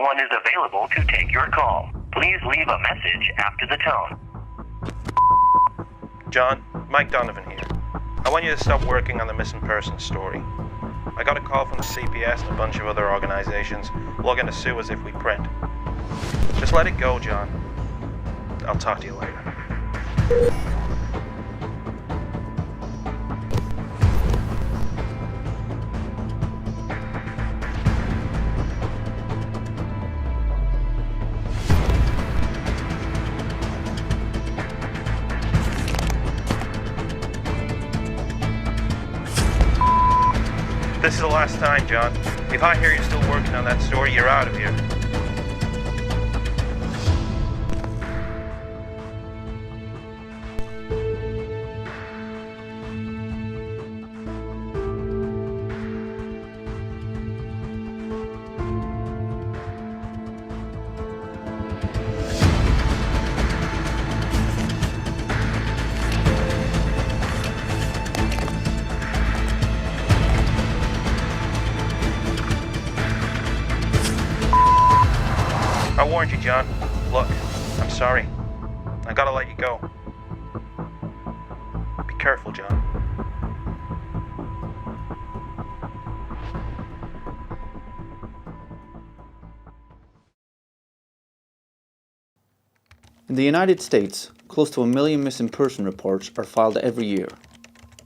one is available to take your call. Please leave a message after the tone. John, Mike Donovan here. I want you to stop working on the missing persons story. I got a call from the CPS and a bunch of other organizations looking to sue us if we print. Just let it go, John. I'll talk to you later. This is the last time, John. If I hear you're still working on that story, you're out of here. I warned you, John. Look, I'm sorry. I gotta let you go. Be careful, John. In the United States, close to 1 million missing person reports are filed every year.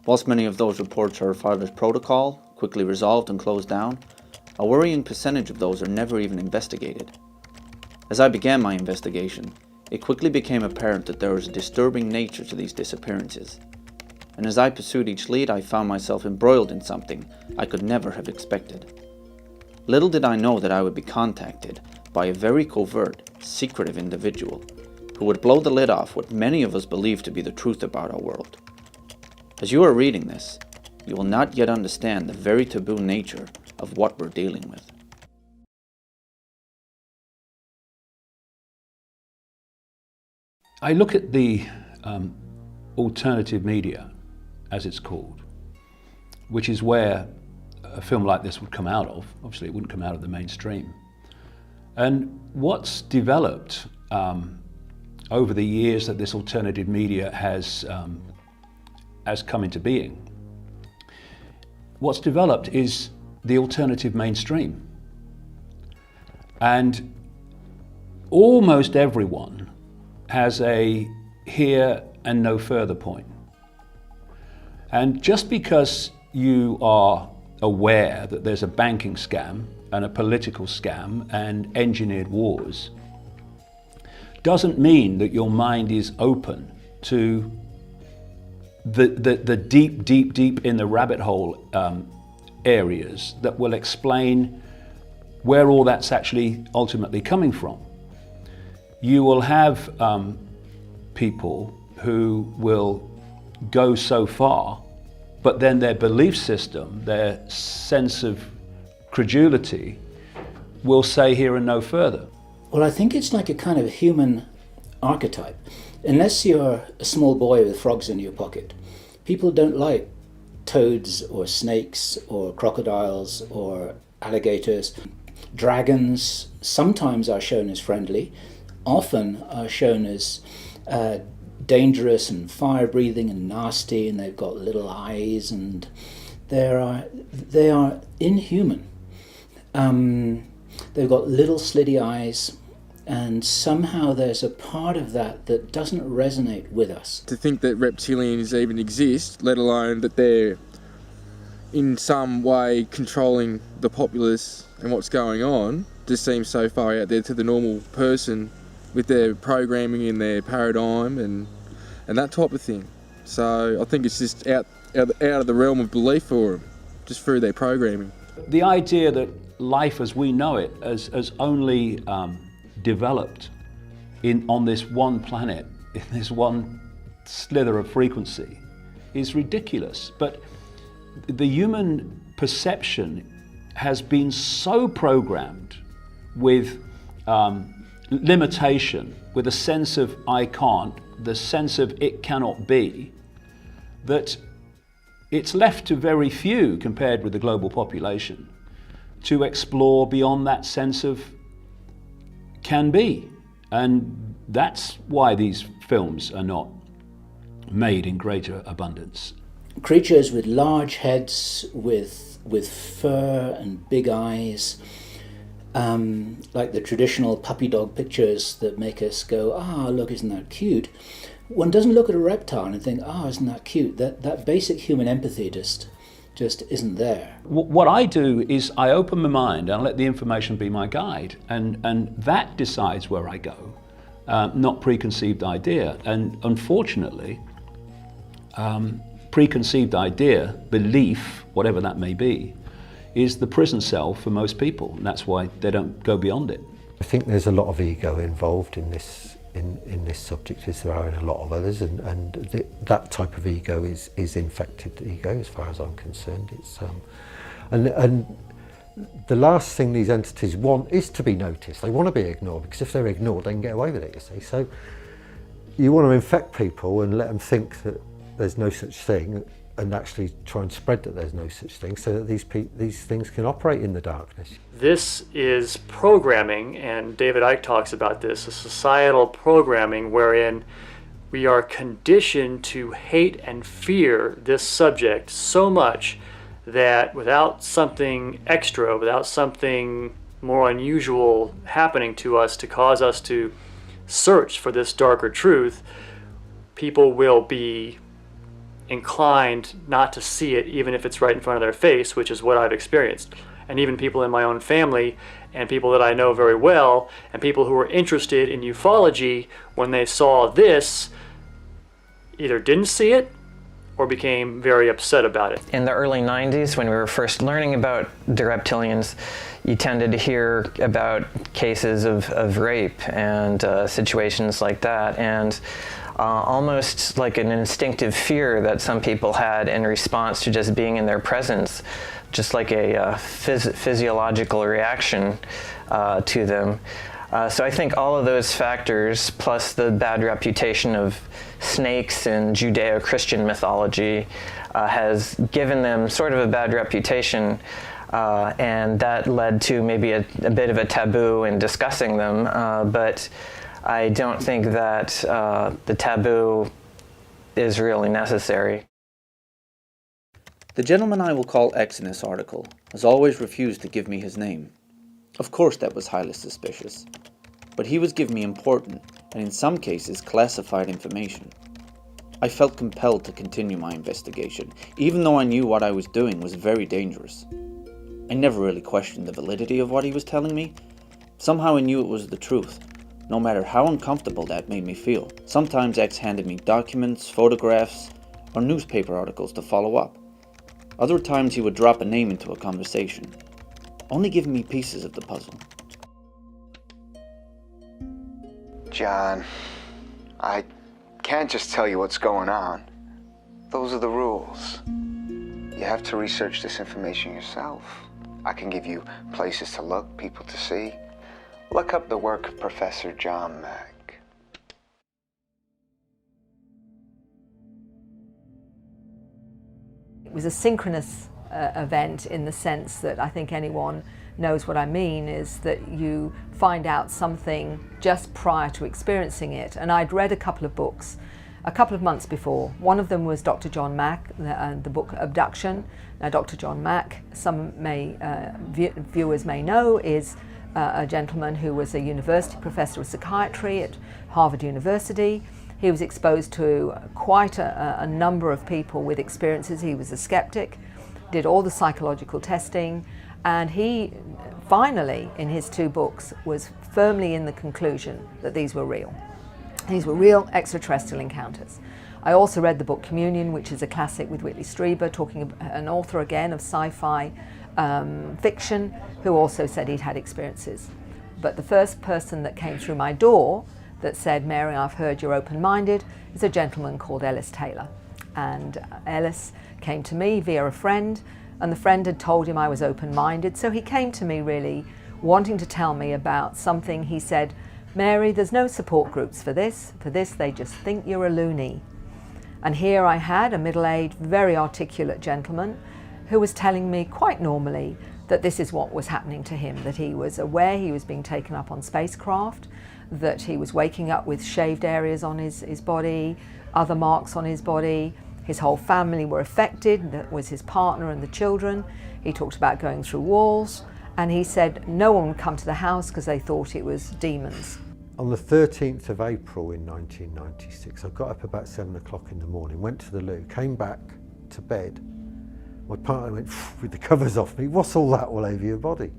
Whilst many of those reports are filed as protocol, quickly resolved and closed down, a worrying percentage of those are never even investigated. As I began my investigation, it quickly became apparent that there was a disturbing nature to these disappearances. And as I pursued each lead, I found myself embroiled in something I could never have expected. Little did I know that I would be contacted by a very covert, secretive individual who would blow the lid off what many of us believe to be the truth about our world. As you are reading this, you will not yet understand the very taboo nature of what we're dealing with. I look at the alternative media, as it's called, which is where a film like this would come out of. Obviously, it wouldn't come out of the mainstream. And what's developed over the years that this alternative media has come into being, what's developed is the alternative mainstream. And almost everyone has a here and no further point. And just because you are aware that there's a banking scam and a political scam and engineered wars, doesn't mean that your mind is open to the deep in the rabbit hole areas that will explain where all that's actually ultimately coming from. You will have people who will go so far, but then their belief system, their sense of credulity, will say here and no further. Well, I think it's like a kind of human archetype. Unless you're a small boy with frogs in your pocket, people don't like toads or snakes or crocodiles or alligators. Dragons sometimes are shown as friendly, often are shown as dangerous and fire-breathing and nasty, and they've got little eyes, and they are inhuman. They've got little slitty eyes, and somehow there's a part of that that doesn't resonate with us. To think that reptilians even exist, let alone that they're in some way controlling the populace and what's going on, just seems so far out there to the normal person with their programming and their paradigm and that type of thing. So I think it's just out of the realm of belief for them, just through their programming. The idea that life as we know it has only developed on this one planet, in this one slither of frequency, is ridiculous. But the human perception has been so programmed with limitation, with a sense of I can't, the sense of it cannot be, that it's left to very few, compared with the global population, to explore beyond that sense of can be. And that's why these films are not made in greater abundance. Creatures with large heads, with fur and big eyes, like the traditional puppy dog pictures that make us go, look, isn't that cute? One doesn't look at a reptile and think, isn't that cute? That basic human empathy just isn't there. What I do is I open my mind and I let the information be my guide, and that decides where I go, not preconceived idea. And unfortunately, preconceived idea, belief, whatever that may be, is the prison cell for most people, and that's why they don't go beyond it. I think there's a lot of ego involved in this subject, as there are in a lot of others, and that type of ego is infected ego, as far as I'm concerned. It's and the last thing these entities want is to be noticed. They want to be ignored, because if they're ignored, they can get away with it, you see. So you want to infect people and let them think that there's no such thing, and actually try and spread that there's no such thing, so that these things can operate in the darkness. This is programming, and David Icke talks about this, a societal programming wherein we are conditioned to hate and fear this subject so much that without something extra, without something more unusual happening to us to cause us to search for this darker truth, people will be inclined not to see it, even if it's right in front of their face, which is what I've experienced. And even people in my own family and people that I know very well and people who were interested in ufology, when they saw this, either didn't see it or became very upset about it. In the early 90s, when we were first learning about the reptilians, you tended to hear about cases of rape and situations like that, and almost like an instinctive fear that some people had in response to just being in their presence, just like a physiological reaction to them. So I think all of those factors, plus the bad reputation of snakes in Judeo-Christian mythology, has given them sort of a bad reputation, and that led to maybe a bit of a taboo in discussing them, but I don't think that the taboo is really necessary. The gentleman I will call X in this article has always refused to give me his name. Of course that was highly suspicious, but he was giving me important, and in some cases classified information. I felt compelled to continue my investigation, even though I knew what I was doing was very dangerous. I never really questioned the validity of what he was telling me. Somehow I knew it was the truth, no matter how uncomfortable that made me feel. Sometimes X handed me documents, photographs, or newspaper articles to follow up. Other times he would drop a name into a conversation, only giving me pieces of the puzzle. John, I can't just tell you what's going on. Those are the rules. You have to research this information yourself. I can give you places to look, people to see. Look up the work of Professor John Mack. It was a synchronous event in the sense that I think anyone knows what I mean, is that you find out something just prior to experiencing it. And I'd read a couple of books a couple of months before. One of them was Dr. John Mack, the book Abduction. Now Dr. John Mack, some viewers may know, is a gentleman who was a university professor of psychiatry at Harvard University. He was exposed to quite a number of people with experiences. He was a skeptic, did all the psychological testing, and he finally, in his 2 books, was firmly in the conclusion that these were real. These were real extraterrestrial encounters. I also read the book Communion, which is a classic with Whitley Strieber, talking about an author again of sci-fi fiction, who also said he'd had experiences. But the first person that came through my door that said, "Mary, I've heard you're open-minded," is a gentleman called Ellisa Taylor. And Ellis came to me via a friend, and the friend had told him I was open-minded, so he came to me really wanting to tell me about something. He said, "Mary, there's no support groups for this they just think you're a loony." And here I had a middle-aged, very articulate gentleman who was telling me quite normally that this is what was happening to him, that he was aware he was being taken up on spacecraft, that he was waking up with shaved areas on his body, other marks on his body. His whole family were affected, that was his partner and the children. He talked about going through walls, and he said no one would come to the house because they thought it was demons. On the 13th of April in 1996, I got up about 7 o'clock in the morning, went to the loo, came back to bed. My partner went with the covers off me, "What's all that all over your body?"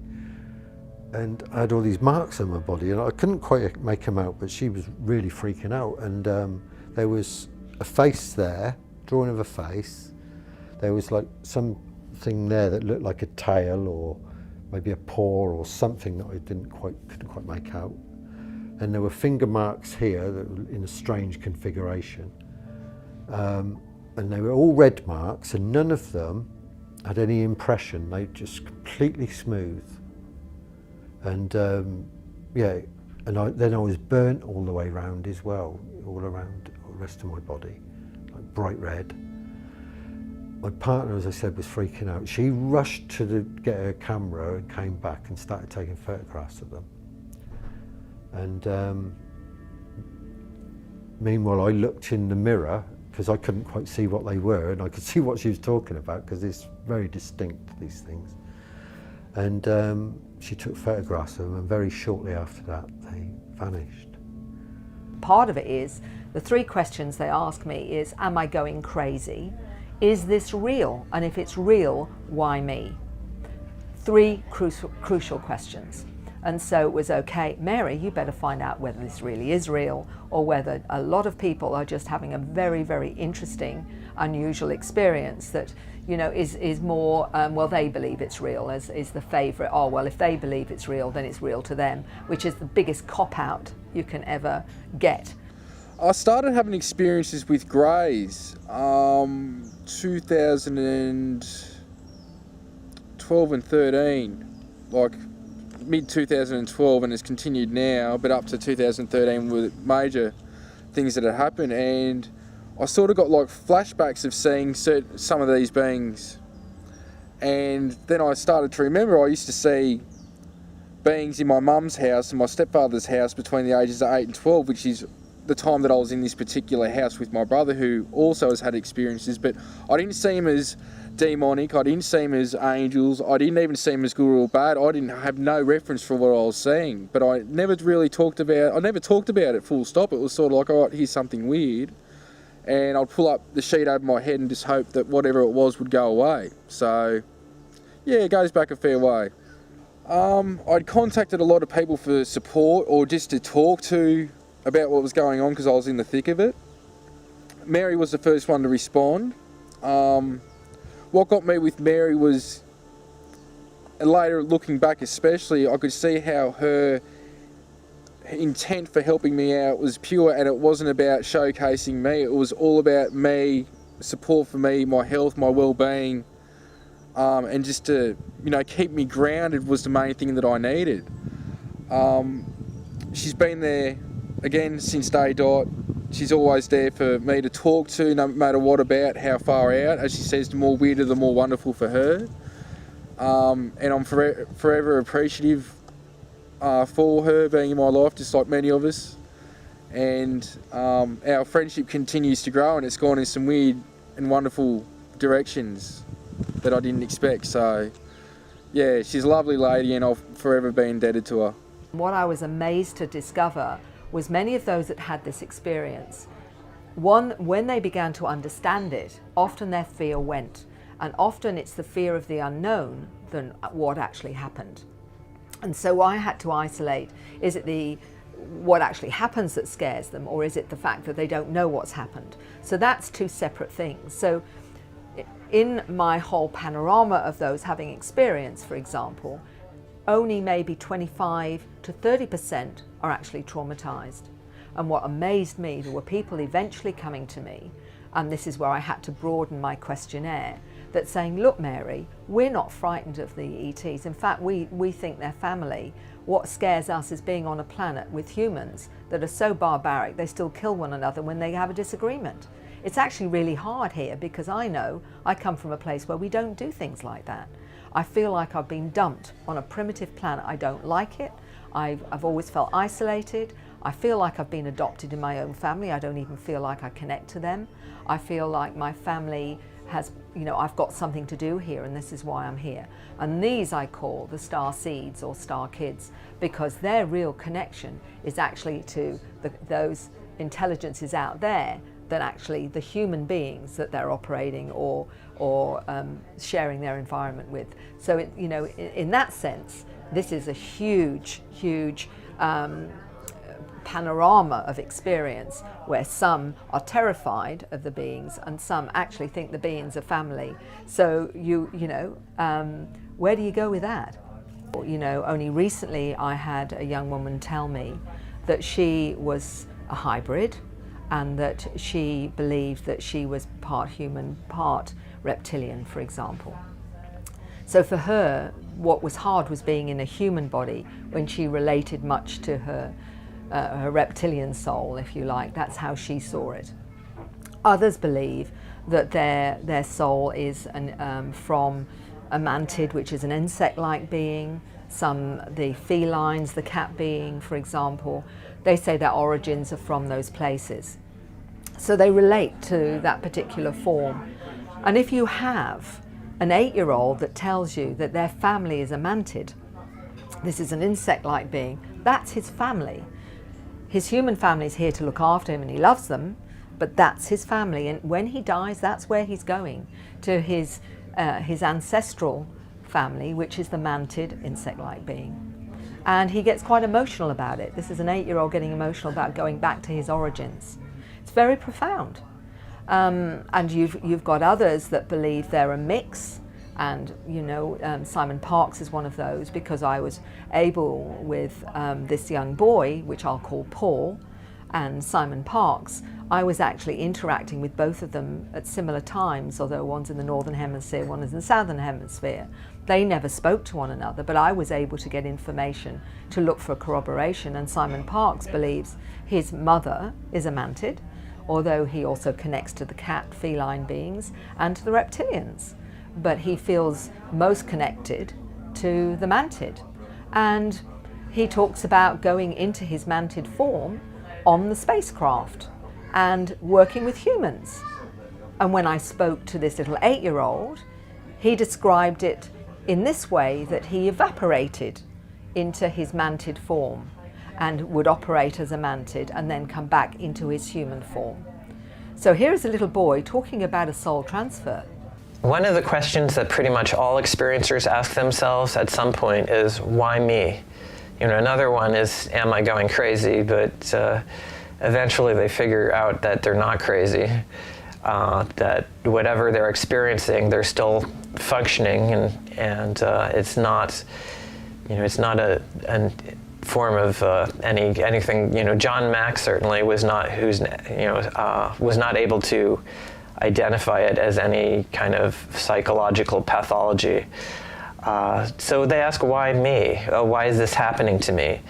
And I had all these marks on my body, and I couldn't quite make them out, but she was really freaking out. And there was a face there, drawing of a face. There was like something there that looked like a tail or maybe a paw or something that I couldn't quite make out. And there were finger marks here that were in a strange configuration. And they were all red marks, and none of them had any impression. They just completely smooth. And yeah, and then I was burnt all the way around as well, all around the rest of my body, like bright red. My partner, as I said, was freaking out. She rushed to get her camera and came back and started taking photographs of them. And meanwhile, I looked in the mirror because I couldn't quite see what they were, and I could see what she was talking about because it's very distinct, these things. And she took photographs of them, and very shortly after that, they vanished. Part of it is, the three questions they ask me is, am I going crazy? Is this real? And if it's real, why me? Three crucial questions. And so it was, okay, Mary, you better find out whether this really is real, or whether a lot of people are just having a very, very interesting, unusual experience that, you know, is more, well, they believe it's real, as is the favourite, oh, well, if they believe it's real, then it's real to them, which is the biggest cop-out you can ever get. I started having experiences with greys 2012 and 13, like mid-2012, and it's continued now, but up to 2013 with major things that had happened, and I sort of got like flashbacks of seeing some of these beings. And then I started to remember I used to see beings in my mum's house and my stepfather's house between the ages of 8 and 12, which is the time that I was in this particular house with my brother, who also has had experiences, but I didn't see him as demonic, I didn't see him as angels, I didn't even see him as good or bad. I didn't have no reference for what I was seeing, but I never talked about it full stop. It was sort of like, all right, here's something weird, and I'd pull up the sheet over my head and just hope that whatever it was would go away. So yeah, it goes back a fair way. I'd contacted a lot of people for support or just to talk to about what was going on because I was in the thick of it. Mary was the first one to respond. What got me with Mary was, and later looking back especially, I could see how her intent for helping me out was pure, and it wasn't about showcasing me. It was all about me, support for me, my health, my well-being, and just to, you know, keep me grounded was the main thing that I needed. She's been there again since day dot. She's always there for me to talk to, no matter what, about how far out. As she says, the more weirder, the more wonderful for her. And I'm forever appreciative for her being in my life, just like many of us. And our friendship continues to grow, and it's gone in some weird and wonderful directions that I didn't expect. So yeah, she's a lovely lady, and I'll forever be indebted to her. What I was amazed to discover was many of those that had this experience, when they began to understand it, often their fear went, and often it's the fear of the unknown than what actually happened. And so I had to isolate, is it what actually happens that scares them, or is it the fact that they don't know what's happened? So that's two separate things. So in my whole panorama of those having experience, for example, only maybe 25 to 30% are actually traumatized. And what amazed me, there were people eventually coming to me, and this is where I had to broaden my questionnaire, that saying, look, Mary, we're not frightened of the ETs. In fact, we think they're family. What scares us is being on a planet with humans that are so barbaric they still kill one another when they have a disagreement. It's actually really hard here because I know I come from a place where we don't do things like that. I feel like I've been dumped on a primitive planet. I don't like it. I've always felt isolated. I feel like I've been adopted in my own family. I don't even feel like I connect to them. I feel like my family has, I've got something to do here, and this is why I'm here. And these I call the star seeds or star kids, because their real connection is actually to those intelligences out there than actually the human beings that they're operating or sharing their environment with. So, in that sense, this is a huge panorama of experience where some are terrified of the beings and some actually think the beings are family. So where do you go with that? Only recently I had a young woman tell me that she was a hybrid and that she believed that she was part human, part reptilian, for example. So for her, what was hard was being in a human body when she related much to her reptilian soul, if you like. That's how she saw it. Others believe that their soul is from a mantid, which is an insect-like being. Some, the felines, the cat being, for example, they say their origins are from those places. So they relate to that particular form. And if you have an 8-year-old that tells you that their family is a mantid, this is an insect-like being, that's his family. His human family is here to look after him and he loves them, but that's his family. And when he dies, that's where he's going, to his ancestral family, which is the mantid insect-like being. And he gets quite emotional about it. This is an 8-year-old getting emotional about going back to his origins. It's very profound. And you've got others that believe they're a mix. And Simon Parkes is one of those, because I was able with this young boy, which I'll call Paul, and Simon Parkes, I was actually interacting with both of them at similar times, although one's in the Northern Hemisphere, one is in the Southern Hemisphere. They never spoke to one another, but I was able to get information to look for corroboration. And Simon Parkes believes his mother is a mantid, although he also connects to the cat feline beings and to the reptilians. But he feels most connected to the mantid. And he talks about going into his mantid form on the spacecraft and working with humans. And when I spoke to this little 8-year-old, he described it in this way, that he evaporated into his mantid form and would operate as a mantid and then come back into his human form. So here is a little boy talking about a soul transfer. One of the questions that pretty much all experiencers ask themselves at some point is, why me? Another one is, am I going crazy? But eventually they figure out that they're not crazy, that whatever they're experiencing, they're still functioning, and it's not, it's not a form of anything. John Mack certainly was not was not able to identify it as any kind of psychological pathology. So they ask, why me? Why is this happening to me?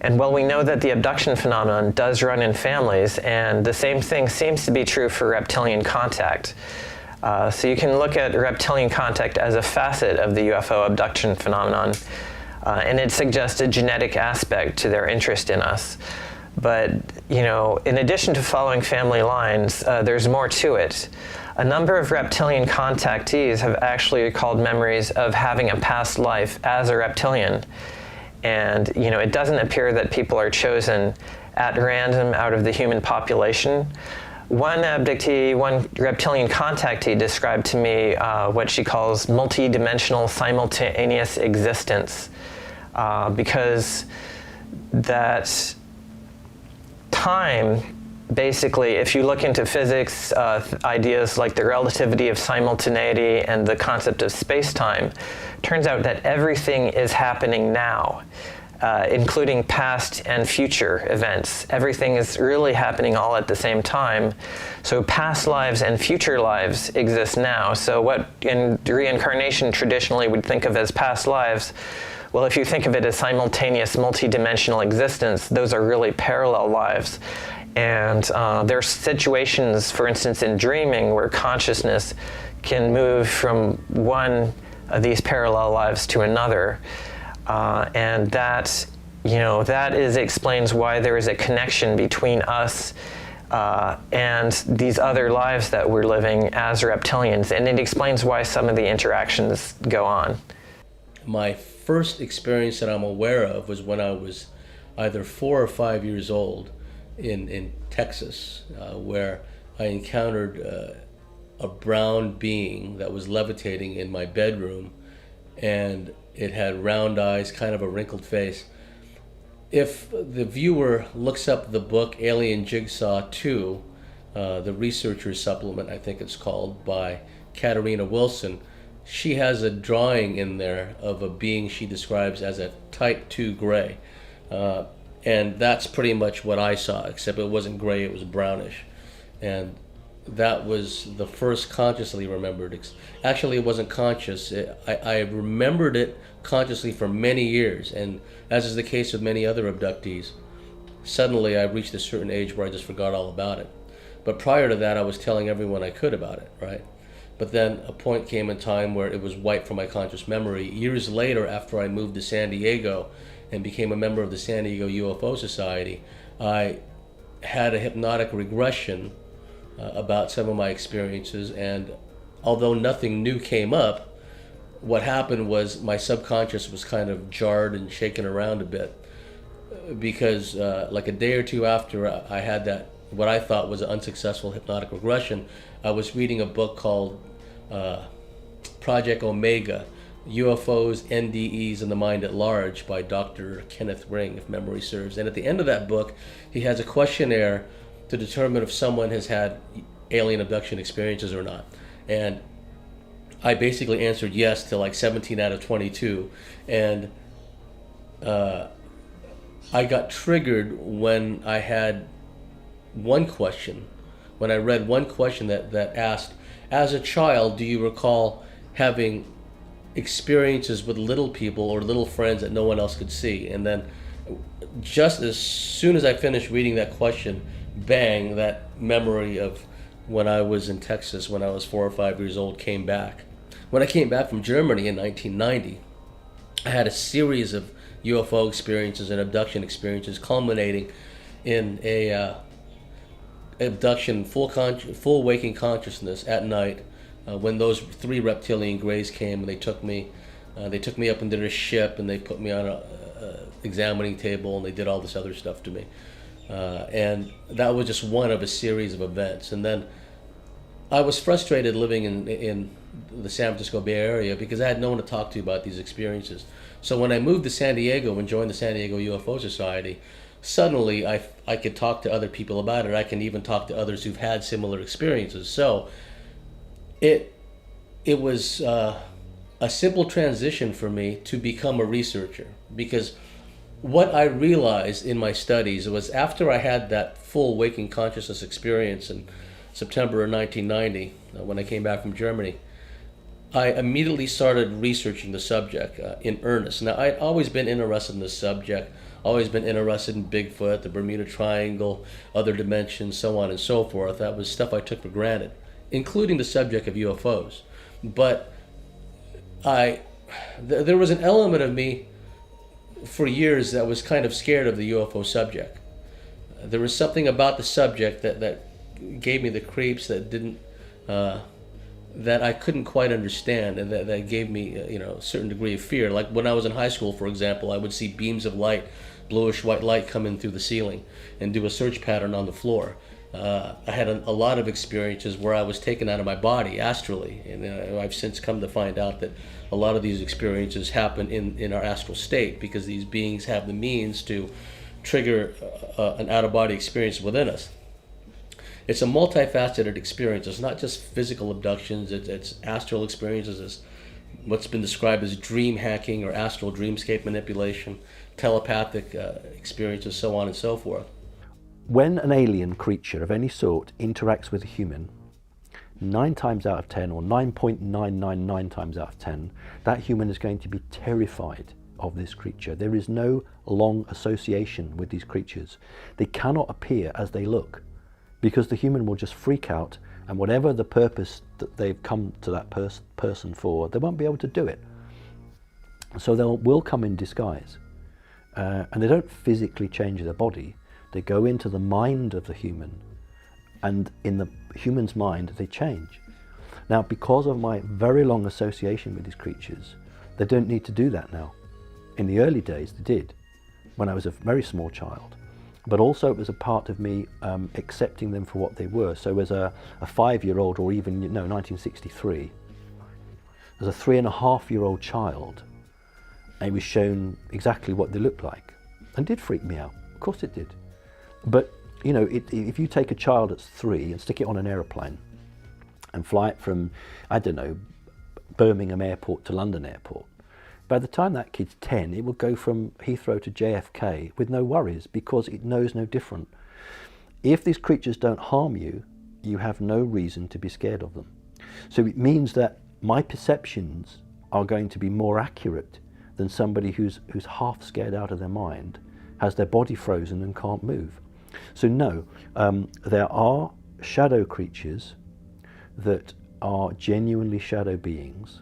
And well, we know that the abduction phenomenon does run in families, and the same thing seems to be true for reptilian contact. So you can look at reptilian contact as a facet of the UFO abduction phenomenon, and it suggests a genetic aspect to their interest in us. But, in addition to following family lines, there's more to it. A number of reptilian contactees have actually recalled memories of having a past life as a reptilian. And, it doesn't appear that people are chosen at random out of the human population. One reptilian contactee described to me what she calls multi-dimensional simultaneous existence, because that time, basically, if you look into physics, ideas like the relativity of simultaneity and the concept of space-time, turns out that everything is happening now, including past and future events. Everything is really happening all at the same time. So past lives and future lives exist now. So what in reincarnation traditionally we'd think of as past lives, well, if you think of it as simultaneous multi-dimensional existence, those are really parallel lives. And there are situations, for instance, in dreaming, where consciousness can move from one these parallel lives to another, and that, you know, that explains why there is a connection between us and these other lives that we're living as reptilians, and it explains why some of the interactions go on. My first experience that I'm aware of was when I was either 4 or 5 years old in Texas, where I encountered a brown being that was levitating in my bedroom, and it had round eyes, kind of a wrinkled face. If the viewer looks up the book Alien Jigsaw 2, the researcher's supplement, I think it's called, by Katarina Wilson, she has a drawing in there of a being she describes as a type 2 gray. And that's pretty much what I saw, except it wasn't gray, it was brownish. And that was the first consciously remembered. Actually, it wasn't conscious. I remembered it consciously for many years, and as is the case with many other abductees, suddenly I reached a certain age where I just forgot all about it. But prior to that, I was telling everyone I could about it, right? But then a point came in time where it was wiped from my conscious memory. Years later, after I moved to San Diego and became a member of the San Diego UFO Society, I had a hypnotic regression about some of my experiences, and although nothing new came up, what happened was my subconscious was kind of jarred and shaken around a bit, because like a day or two after I had that, what I thought was an unsuccessful hypnotic regression, I was reading a book called Project Omega, UFOs, NDEs, and the Mind at Large by Dr. Kenneth Ring, if memory serves. And at the end of that book, he has a questionnaire to determine if someone has had alien abduction experiences or not. And I basically answered yes to like 17 out of 22. And I got triggered when I had one question, when I read one question that asked, as a child, do you recall having experiences with little people or little friends that no one else could see? And then just as soon as I finished reading that question, bang, that memory of when I was in Texas when I was 4 or 5 years old came back. When I came back from Germany in 1990, I had a series of UFO experiences and abduction experiences culminating in a abduction, full waking consciousness at night, when those 3 reptilian greys came and they took me up into their ship and they put me on a examining table and they did all this other stuff to me. And that was just one of a series of events. And then I was frustrated living in the San Francisco Bay Area because I had no one to talk to about these experiences. So when I moved to San Diego and joined the San Diego UFO Society, suddenly I could talk to other people about it. I can even talk to others who've had similar experiences. So it was a simple transition for me to become a researcher, because what I realized in my studies was after I had that full waking consciousness experience in September of 1990, when I came back from Germany, I immediately started researching the subject in earnest. Now, I'd always been interested in this subject, always been interested in Bigfoot, the Bermuda Triangle, other dimensions, so on and so forth. That was stuff I took for granted, including the subject of UFOs. But there was an element of me for years that was kind of scared of the UFO subject. There was something about the subject that gave me the creeps, that didn't that I couldn't quite understand, and that gave me a certain degree of fear. Like when I was in high school, for example, I would see beams of light, bluish white light, come in through the ceiling and do a search pattern on the floor. I had a lot of experiences where I was taken out of my body astrally, and I've since come to find out that a lot of these experiences happen in our astral state, because these beings have the means to trigger an out-of-body experience within us. It's a multifaceted experience. It's not just physical abductions, it's astral experiences, it's what's been described as dream hacking or astral dreamscape manipulation, telepathic experiences, so on and so forth. When an alien creature of any sort interacts with a human, 9 times out of 10, or 9.999 times out of 10, that human is going to be terrified of this creature. There is no long association with these creatures. They cannot appear as they look, because the human will just freak out And whatever the purpose that they've come to that person for, they won't be able to do it. So they will come in disguise. And they don't physically change their body. They go into the mind of the human, and in the human's mind they change. Now, because of my very long association with these creatures, they don't need to do that now. In the early days they did, when I was a very small child. But also it was a part of me accepting them for what they were. So as a 5-year-old, or even, 1963, as a 3.5-year-old child, I was shown exactly what they looked like. And it did freak me out, of course it did. But, if you take a child that's 3 and stick it on an aeroplane and fly it from, I don't know, Birmingham Airport to London Airport, by the time that kid's 10, it will go from Heathrow to JFK with no worries, because it knows no different. If these creatures don't harm you, you have no reason to be scared of them. So it means that my perceptions are going to be more accurate than somebody who's half scared out of their mind, has their body frozen and can't move. So no, there are shadow creatures that are genuinely shadow beings.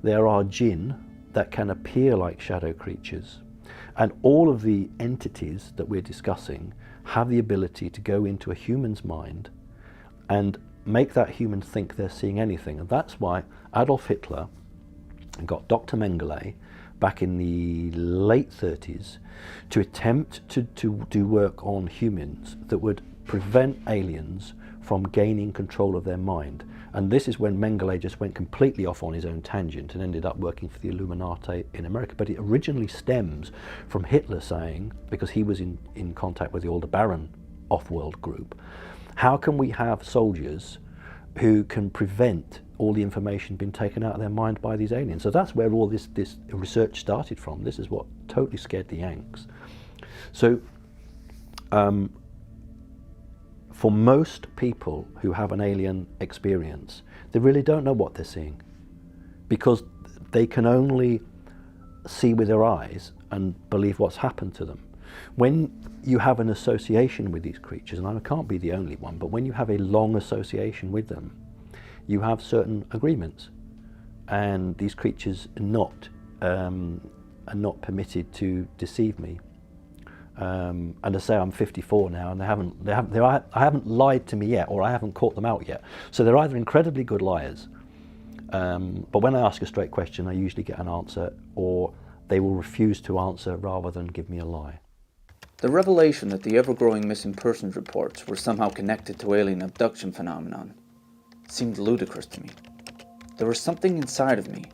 There are jinn that can appear like shadow creatures. And all of the entities that we're discussing have the ability to go into a human's mind and make that human think they're seeing anything. And that's why Adolf Hitler got Dr. Mengele back in the late 30s to attempt to do work on humans that would prevent aliens from gaining control of their mind. And this is when Mengele just went completely off on his own tangent and ended up working for the Illuminati in America. But it originally stems from Hitler saying, because he was in contact with the Aldebaran off-world group, how can we have soldiers who can prevent all the information being taken out of their mind by these aliens? So that's where all this research started from. This is what totally scared the Yanks. So for most people who have an alien experience, they really don't know what they're seeing, because they can only see with their eyes and believe what's happened to them. When you have an association with these creatures, and I can't be the only one, but when you have a long association with them, you have certain agreements, and these creatures are not permitted to deceive me. And I say I'm 54 now, and I haven't lied to me yet, or I haven't caught them out yet. So they're either incredibly good liars, but when I ask a straight question, I usually get an answer, or they will refuse to answer rather than give me a lie. The revelation that the ever-growing missing persons reports were somehow connected to alien abduction phenomenon seemed ludicrous to me. There was something inside of me,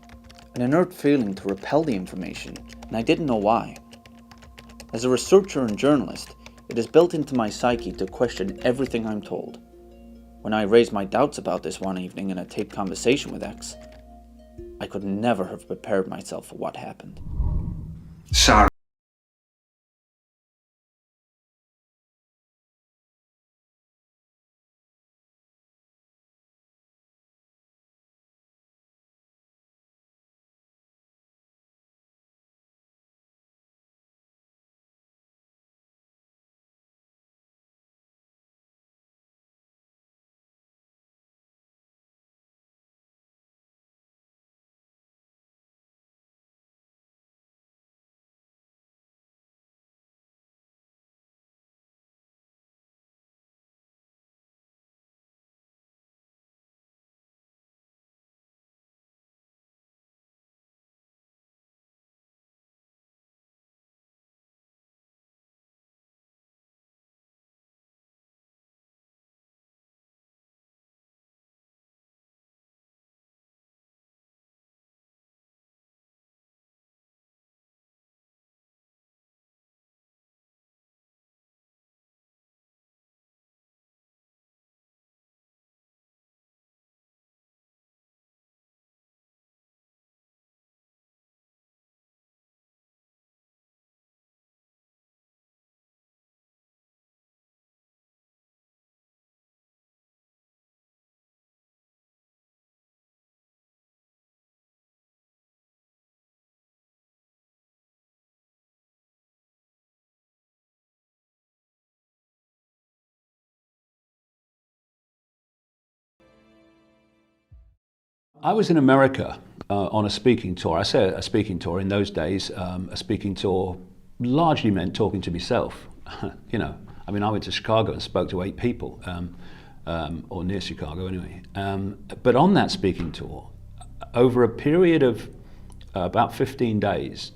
an inert feeling to repel the information, and I didn't know why. As a researcher and journalist, it is built into my psyche to question everything I'm told. When I raised my doubts about this one evening in a taped conversation with X, I could never have prepared myself for what happened. Sorry. I was in America on a speaking tour. I say a speaking tour. In those days, a speaking tour largely meant talking to myself. You know, I mean, I went to Chicago and spoke to 8 people, or near Chicago anyway. But on that speaking tour, over a period of about 15 days,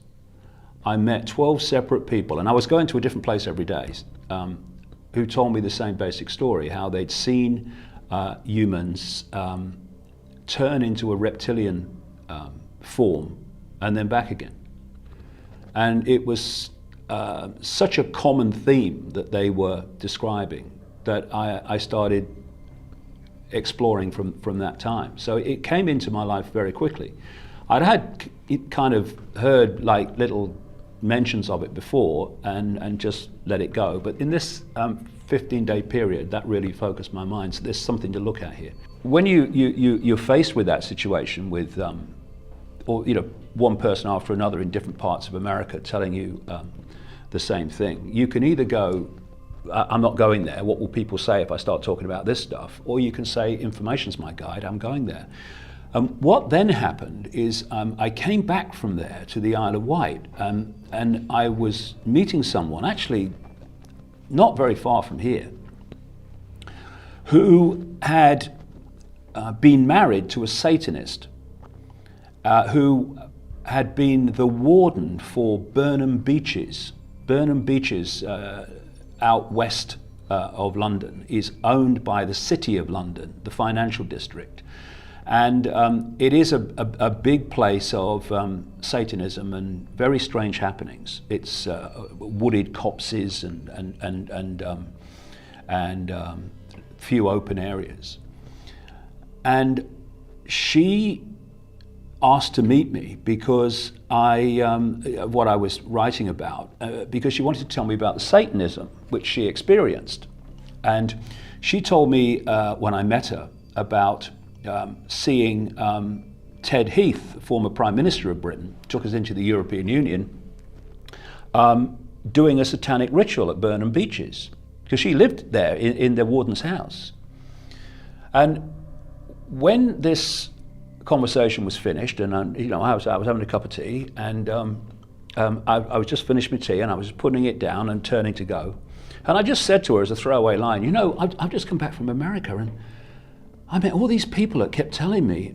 I met 12 separate people, and I was going to a different place every day, who told me the same basic story, how they'd seen humans turn into a reptilian form and then back again. And it was such a common theme that they were describing that I started exploring from that time. So it came into my life very quickly. I'd kind of heard like little mentions of it before and just let it go. But in this 15-day period, that really focused my mind. So there's something to look at here. When you're faced with that situation with, or you know, one person after another in different parts of America telling you the same thing, you can either go, I'm not going there, what will people say if I start talking about this stuff? Or you can say, information's my guide, I'm going there. What then happened is I came back from there to the Isle of Wight, and I was meeting someone, actually not very far from here, who had been married to a Satanist, who had been the warden for Burnham Beeches. Burnham Beeches, out west of London, is owned by the City of London, the financial district. And it is a big place of Satanism and very strange happenings. It's wooded copses and few open areas. And she asked to meet me because what I was writing about, because she wanted to tell me about the Satanism which she experienced. And she told me when I met her about seeing Ted Heath, former Prime Minister of Britain, took us into the European Union, doing a satanic ritual at Burnham Beeches, because she lived there in the warden's house. And when this conversation was finished, and you know, I was having a cup of tea, and I was just finished my tea, and I was putting it down and turning to go, and I just said to her as a throwaway line, you know, I've just come back from America, and I met all these people that kept telling me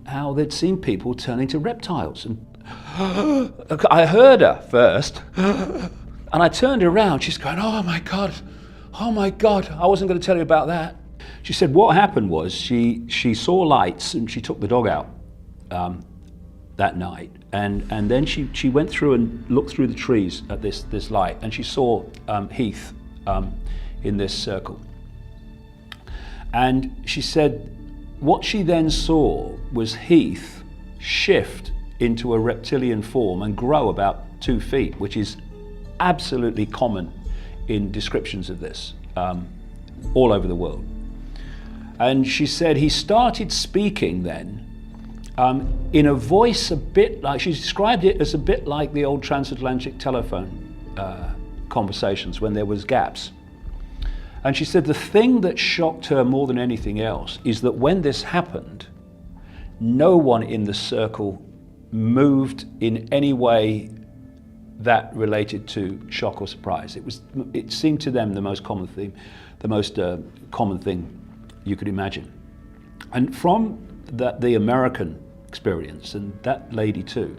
how they'd seen people turning to reptiles. And I heard her first, and I turned around. She's going, oh my God, I wasn't going to tell you about that. She said what happened was she saw lights, and she took the dog out that night. And then she went through and looked through the trees at this light, and she saw Heath in this circle. And she said what she then saw was Heath shift into a reptilian form and grow about 2 feet, which is absolutely common in descriptions of this all over the world. And she said he started speaking then in a voice a bit like, she described it as a bit like the old transatlantic telephone conversations when there was gaps. And she said the thing that shocked her more than anything else is that when this happened, no one in the circle moved in any way that related to shock or surprise. It seemed to them the most common thing, common thing you could imagine. And from the American experience, and that lady too,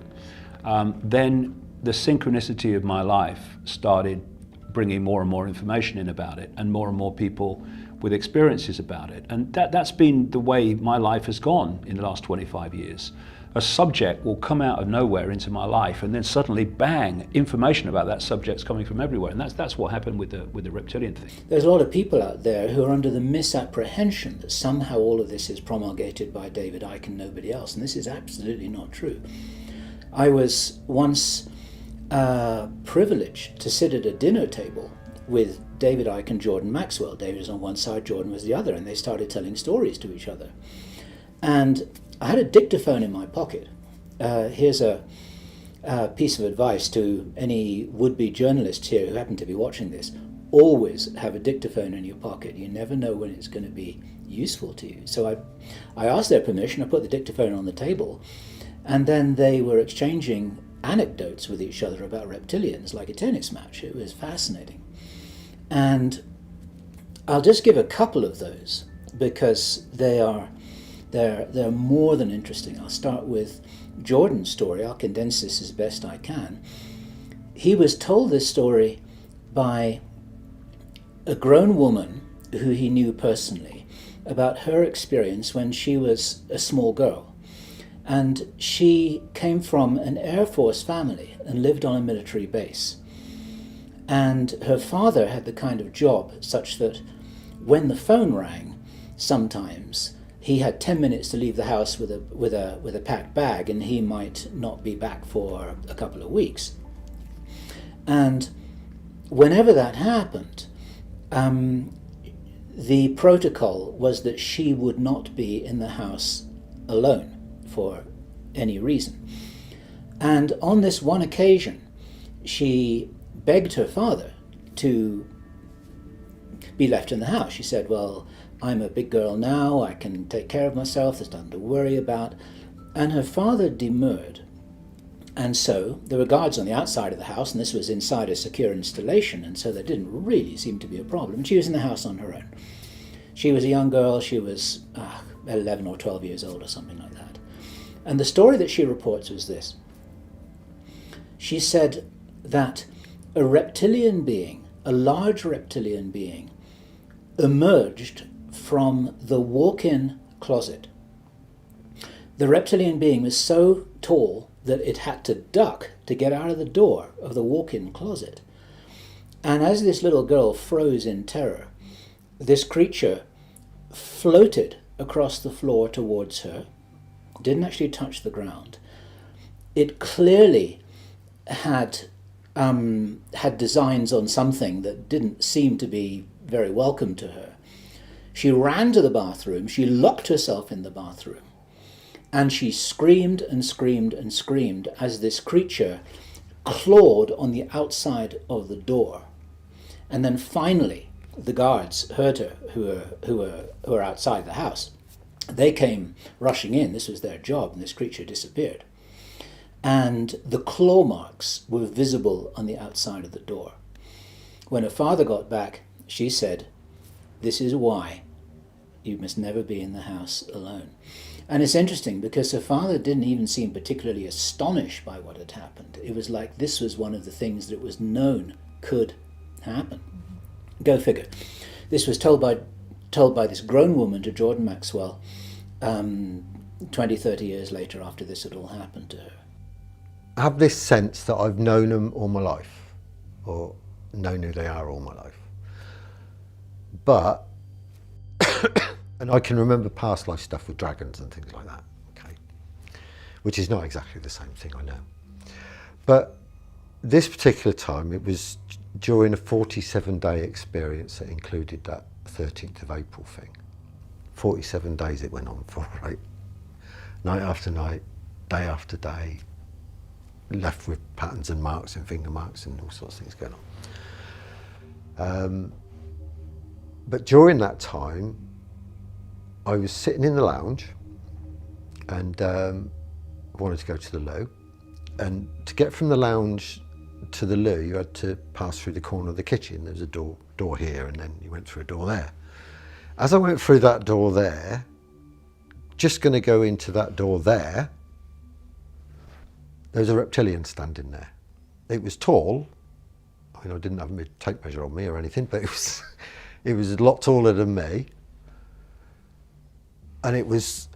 then the synchronicity of my life started bringing more and more information in about it, and more people with experiences about it. And that's been the way my life has gone in the last 25 years. A subject will come out of nowhere into my life, and then suddenly, bang, information about that subject's coming from everywhere. And that's what happened with the reptilian thing. There's a lot of people out there who are under the misapprehension that somehow all of this is promulgated by David Icke and nobody else, and this is absolutely not true. I was once privileged to sit at a dinner table with David Icke and Jordan Maxwell. David was on one side, Jordan was the other, and they started telling stories to each other. And I had a dictaphone in my pocket. Here's a piece of advice to any would-be journalists here who happen to be watching this. always have a dictaphone in your pocket. You never know when it's going to be useful to you. So I asked their permission, I put the dictaphone on the table, and then they were exchanging anecdotes with each other about reptilians like a tennis match. It was fascinating. And I'll just give a couple of those because they're more than interesting. I'll start with Jordan's story. I'll condense this as best I can. He was told this story by a grown woman who he knew personally about her experience when she was a small girl. And she came from an Air Force family and lived on a military base. And her father had the kind of job such that when the phone rang, sometimes he had 10 minutes to leave the house with a packed bag, and he might not be back for a couple of weeks. And whenever that happened, the protocol was that she would not be in the house alone for any reason. And on this one occasion, she begged her father to be left in the house. She said, well, I'm a big girl now, I can take care of myself, there's nothing to worry about. And her father demurred. And so there were guards on the outside of the house, and this was inside a secure installation, and so there didn't really seem to be a problem. She was in the house on her own. She was a young girl, she was 11 or 12 years old or something like that. And the story that she reports was this. She said that a reptilian being, a large reptilian being, emerged from the walk-in closet. The reptilian being was so tall that it had to duck to get out of the door of the walk-in closet. And as this little girl froze in terror, this creature floated across the floor towards her, didn't actually touch the ground. It clearly had designs on something that didn't seem to be very welcome to her. She ran to the bathroom, she locked herself in the bathroom, and she screamed and screamed and screamed as this creature clawed on the outside of the door. And then finally, the guards heard her, who were outside the house. They came rushing in, this was their job, and this creature disappeared. And the claw marks were visible on the outside of the door. When her father got back, she said, "This is why you must never be in the house alone." And it's interesting because her father didn't even seem particularly astonished by what had happened. It was like this was one of the things that was known could happen. Go figure. This was told by this grown woman to Jordan Maxwell 20, 30 years later after this had all happened to her. I have this sense that I've known them all my life, or known who they are all my life. But, and I can remember past life stuff with dragons and things like that, okay? Which is not exactly the same thing, I know. But this particular time, it was during a 47-day experience that included that 13th of April thing. 47 days it went on for, right? Night after night, day after day, left with patterns and marks and finger marks and all sorts of things going on. But during that time, I was sitting in the lounge and wanted to go to the loo. And to get from the lounge to the loo, you had to pass through the corner of the kitchen. There was a door here, and then you went through a door there. As I went through that door there, just going to go into that door there, there was a reptilian standing there. It was tall. I mean, I didn't have a tape measure on me or anything, but it was a lot taller than me. And it was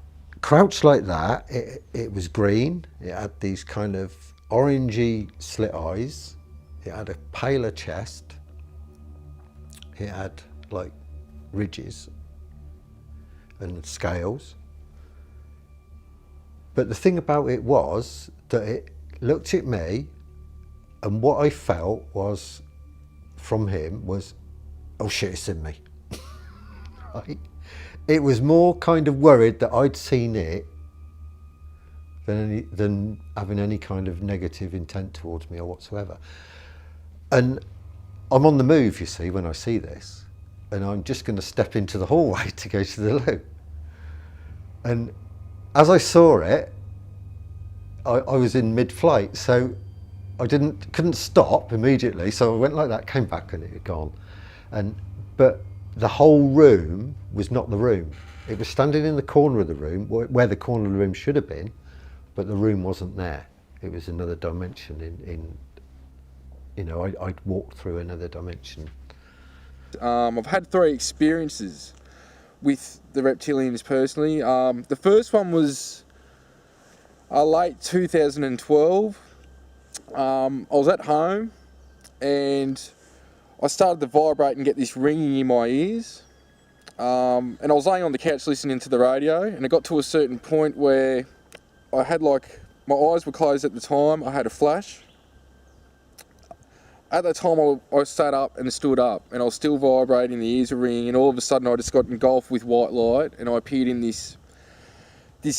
crouched like that. It was green. It had these kind of orangey slit eyes. It had a paler chest. It had like ridges and scales. But the thing about it was that it looked at me, and what I felt was from him was, oh shit, it's in me. Right? It was more kind of worried that I'd seen it than having any kind of negative intent towards me or whatsoever. And I'm on the move, you see, when I see this, and I'm just going to step into the hallway to go to the loo. And as I saw it, I was in mid-flight, so I couldn't stop immediately, so I went like that, came back, and it had gone. But the whole room was not the room. It was standing in the corner of the room, where the corner of the room should have been, but the room wasn't there. It was another dimension I'd walked through another dimension. I've had 3 experiences with the reptilians personally. The first one was late 2012. I was at home and I started to vibrate and get this ringing in my ears. And I was laying on the couch listening to the radio, and it got to a certain point where I had my eyes were closed at the time. I had a flash. At that time I sat up and stood up, and I was still vibrating, the ears were ringing, and all of a sudden I just got engulfed with white light, and I appeared in this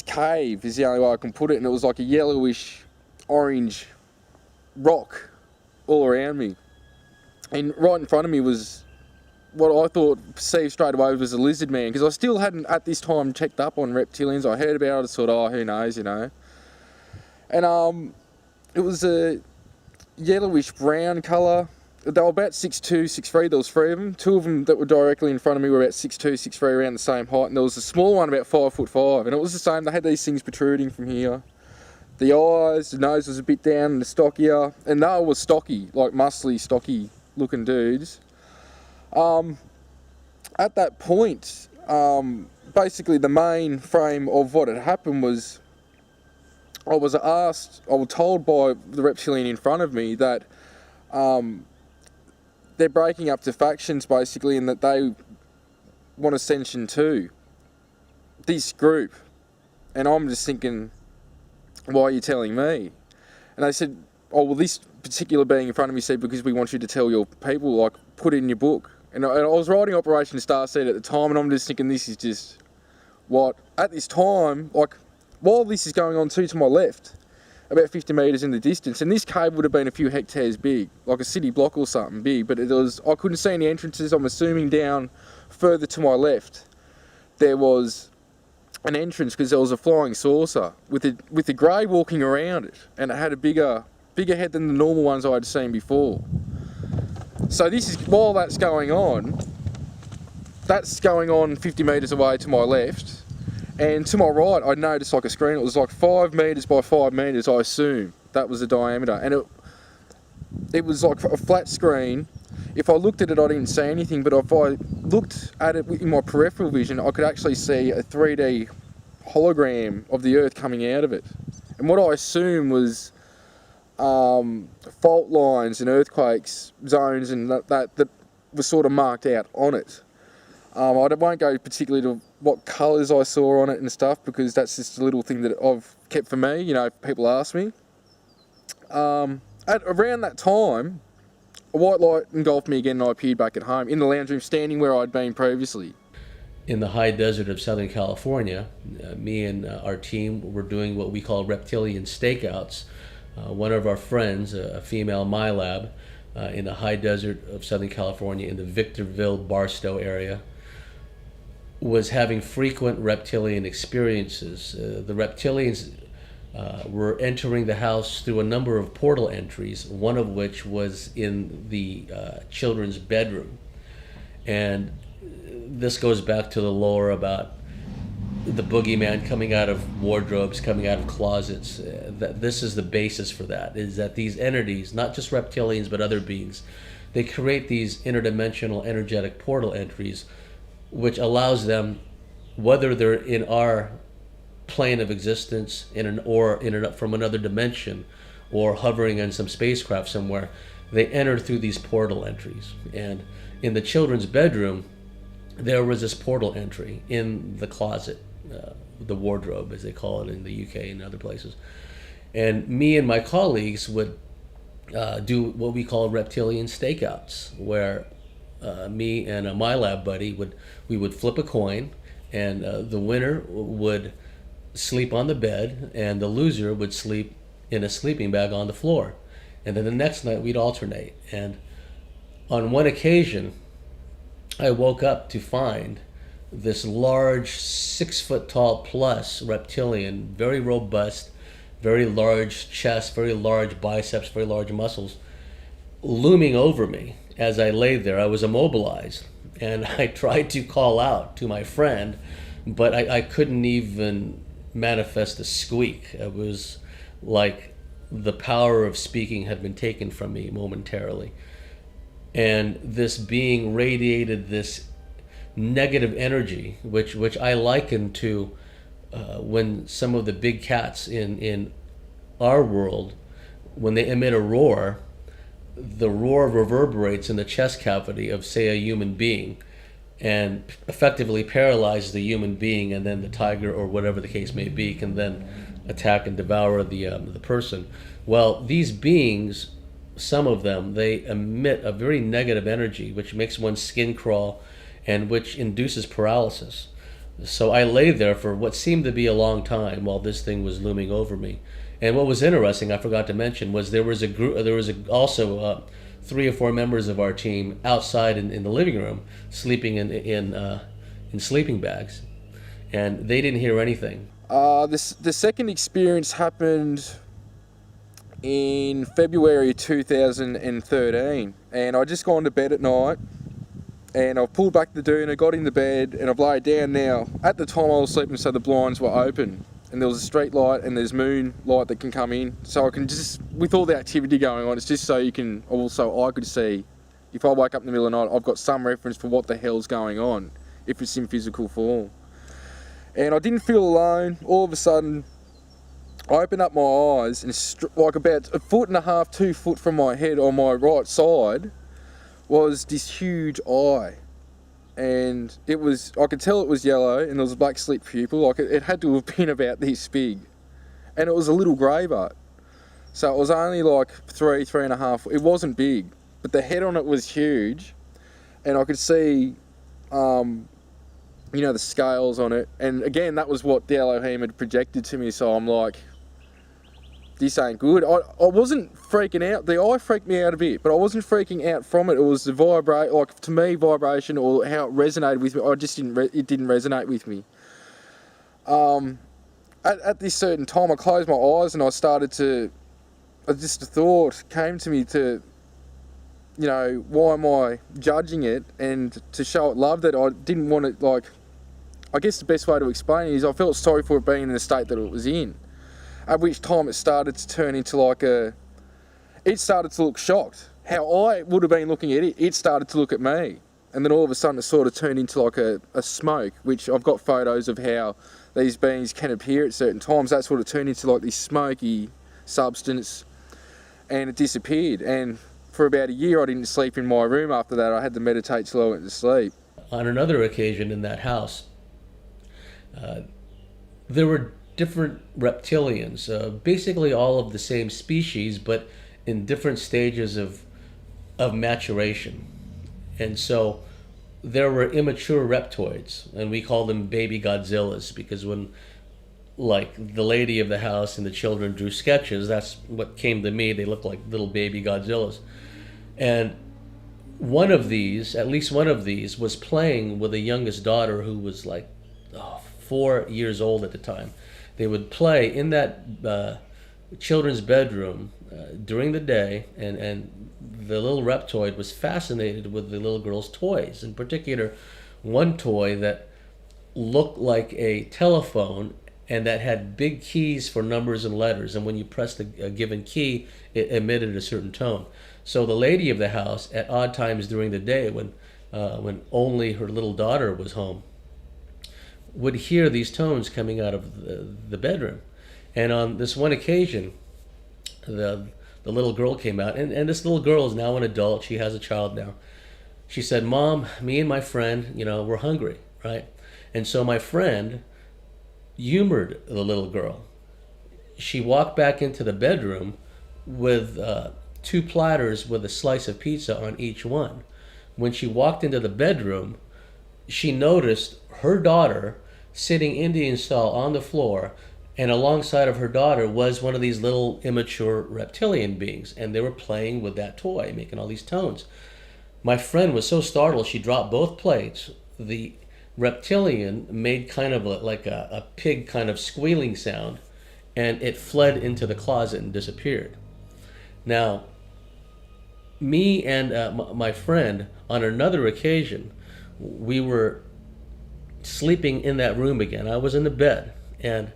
cave, is the only way I can put it, and it was like a yellowish orange rock all around me. And right in front of me was what I perceived straight away was a lizard man, because I still hadn't at this time checked up on reptilians. I heard about it, I thought, who knows, And it was a yellowish brown colour. They were about 6'2", 6'3", there was 3 of them. 2 of them that were directly in front of me were about 6'2", 6'3", around the same height, and there was a small one about 5'5", and it was the same. They had these things protruding from here. The eyes, the nose was a bit down and the stockier, and they were stocky, like muscly, stocky looking dudes. At that point, basically the main frame of what had happened was I was told by the reptilian in front of me that they're breaking up to factions basically, and that they want ascension too. This group. And I'm just thinking, why are you telling me? And they said, this particular being in front of me said, because we want you to tell your people, put it in your book. And I was writing Operation Starseed at the time, and I'm just thinking, this is just what, at this time, while this is going on to my left, about 50 metres in the distance, and this cave would have been a few hectares big, like a city block or something big, but I couldn't see any entrances. I'm assuming down further to my left there was an entrance, because there was a flying saucer with a grey walking around it, and it had a bigger head than the normal ones I had seen before. So while that's going on 50 metres away to my left. And to my right, I noticed a screen. It was 5 metres by 5 metres, I assume. That was the diameter. And it was like a flat screen. If I looked at it, I didn't see anything. But if I looked at it in my peripheral vision, I could actually see a 3D hologram of the Earth coming out of it. And what I assume was fault lines and earthquakes zones and that were sort of marked out on it. I won't go particularly to what colours I saw on it and stuff, because that's just a little thing that I've kept for me, if people ask me. Around that time, a white light engulfed me again, and I appeared back at home in the lounge room, standing where I'd been previously. In the high desert of Southern California, me and our team were doing what we call reptilian stakeouts. One of our friends, a female MyLab, in the high desert of Southern California in the Victorville, Barstow area, was having frequent reptilian experiences. The reptilians were entering the house through a number of portal entries, one of which was in the children's bedroom. And this goes back to the lore about the boogeyman coming out of wardrobes, coming out of closets. That this is the basis for that, is that these entities, not just reptilians but other beings, they create these interdimensional energetic portal entries, which allows them, whether they're in our plane of existence from another dimension, or hovering in some spacecraft somewhere, they enter through these portal entries. And in the children's bedroom, there was this portal entry in the closet, the wardrobe, as they call it in the UK and other places. And me and my colleagues would do what we call reptilian stakeouts, where me and a MyLab buddy would flip a coin, and the winner would sleep on the bed, and the loser would sleep in a sleeping bag on the floor. And then the next night we'd alternate. And on one occasion, I woke up to find this large 6 foot tall plus reptilian, very robust, very large chest, very large biceps, very large muscles, looming over me as I lay there. I was immobilized, and I tried to call out to my friend, but I couldn't even manifest a squeak. It was like the power of speaking had been taken from me momentarily. And this being radiated this negative energy, which I liken to when some of the big cats in our world, when they emit a roar, the roar reverberates in the chest cavity of, say, a human being, and effectively paralyzes the human being, and then the tiger, or whatever the case may be, can then attack and devour the person. Well, these beings, some of them, they emit a very negative energy, which makes one's skin crawl, and which induces paralysis. So I lay there for what seemed to be a long time while this thing was looming over me. And what was interesting, I forgot to mention, was there was also 3 or 4 members of our team outside in the living room, sleeping in sleeping bags, and they didn't hear anything. The second experience happened in February 2013, and I just gone to bed at night, and I've pulled back the doona, got in the bed, and I've laid down now. At the time I was sleeping, so the blinds were open, and there was a street light and there's moon light that can come in, so I can just, with all the activity going on, it's just so you can, also I could see, if I wake up in the middle of the night, I've got some reference for what the hell's going on, if it's in physical form. And I didn't feel alone. All of a sudden, I opened up my eyes, and like about 1.5 foot, 2 foot from my head on my right side was this huge eye. And it was, I could tell it was yellow, and there was a black slit pupil. Like it had to have been about this big. And it was a little grey butt. So it was only like 3.5. It wasn't big, but the head on it was huge. And I could see, the scales on it. And again, that was what the Elohim had projected to me. So I'm like, this ain't good. I wasn't freaking out. The eye freaked me out a bit, but I wasn't freaking out from it. It was the to me, vibration, or how it resonated with me. It didn't resonate with me. At this certain time, I closed my eyes and a thought came to me to, why am I judging it? And to show it love, that I didn't want it, I guess the best way to explain it is I felt sorry for it being in the state that it was in. At which time it started to turn into it started to look shocked. How I would have been looking at it, it started to look at me. And then all of a sudden it sort of turned into a smoke, which I've got photos of how these beings can appear at certain times. That sort of turned into this smoky substance, and it disappeared. And for about a year I didn't sleep in my room after that. I had to meditate till I went to sleep. On another occasion in that house, there were different reptilians, basically all of the same species, but in different stages of maturation. And so there were immature reptoids, and we call them baby Godzillas, because when the lady of the house and the children drew sketches, that's what came to me. They looked like little baby Godzillas. And at least one of these was playing with a youngest daughter who was 4 years old at the time. They would play in that children's bedroom during the day, and the little reptoid was fascinated with the little girl's toys. In particular, one toy that looked like a telephone and that had big keys for numbers and letters, and when you pressed a given key, it emitted a certain tone. So the lady of the house, at odd times during the day, when only her little daughter was home, would hear these tones coming out of the bedroom. And on this one occasion, the little girl came out, and this little girl is now an adult. She has a child now. She said, "Mom, me and my friend, we're hungry," right? And so my friend humored the little girl. She walked back into the bedroom with 2 platters with a slice of pizza on each one. When she walked into the bedroom, she noticed her daughter sitting Indian style on the floor, and alongside of her daughter was one of these little immature reptilian beings, and they were playing with that toy, making all these tones. my friend was so startled she dropped both plates. The reptilian made kind of like a pig kind of squealing sound, and it fled into the closet and disappeared. Now, me and my friend, on another occasion, we were sleeping in that room again. I was in the bed, and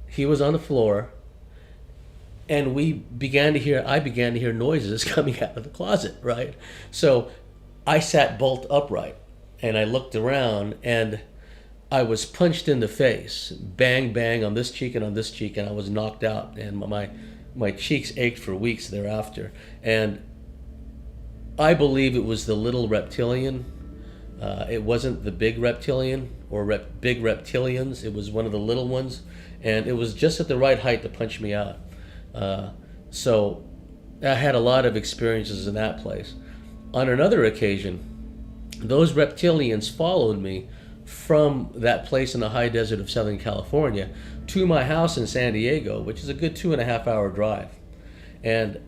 he was on the floor, and I began to hear noises coming out of the closet, right? So I sat bolt upright, and I looked around, and I was punched in the face, bang, bang, on this cheek and on this cheek, and I was knocked out, and my cheeks ached for weeks thereafter. And I believe it was the little reptilian. It wasn't the big reptilian or big reptilians. It was one of the little ones, and it was just at the right height to punch me out. So I had a lot of experiences in that place. On another occasion, those reptilians followed me from that place in the high desert of Southern California to my house in San Diego, which is a good 2.5 hour drive. And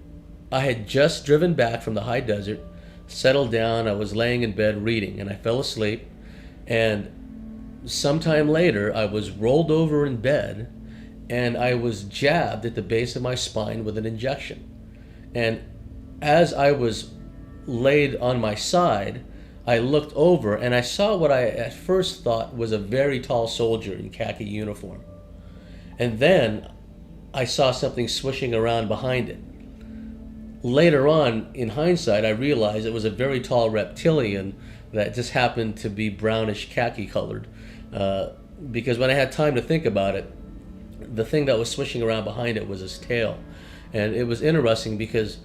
I had just driven back from the high desert, settled down, I was laying in bed reading, and I fell asleep. And sometime later, I was rolled over in bed, and I was jabbed at the base of my spine with an injection. And as I was laid on my side, I looked over and I saw what I at first thought was a very tall soldier in khaki uniform. And then I saw something swishing around behind it. Later on, in hindsight, I realized it was a very tall reptilian that just happened to be brownish khaki colored. Because when I had time to think about it, the thing that was swishing around behind it was his tail. And it was interesting because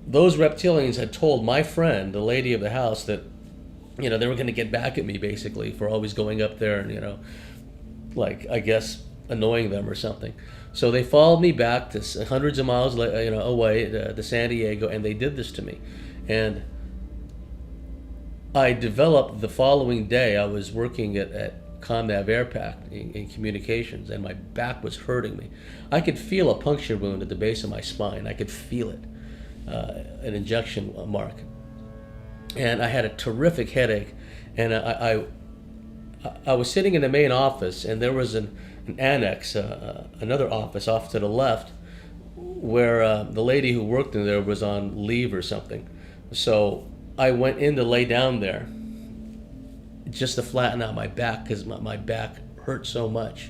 those reptilians had told my friend, the lady of the house, that they were going to get back at me basically for always going up there and, like, I guess, annoying them or something. So they followed me back to hundreds of miles away to San Diego, and they did this to me. And I developed the following day, I was working at ComNav Airpack in communications, and my back was hurting me. I could feel a puncture wound at the base of my spine. I could feel it, an injection mark. And I had a terrific headache, and I was sitting in the main office, and there was an annex, another office off to the left, where the lady who worked in there was on leave or something. So I went in to lay down there just to flatten out my back because my back hurt so much.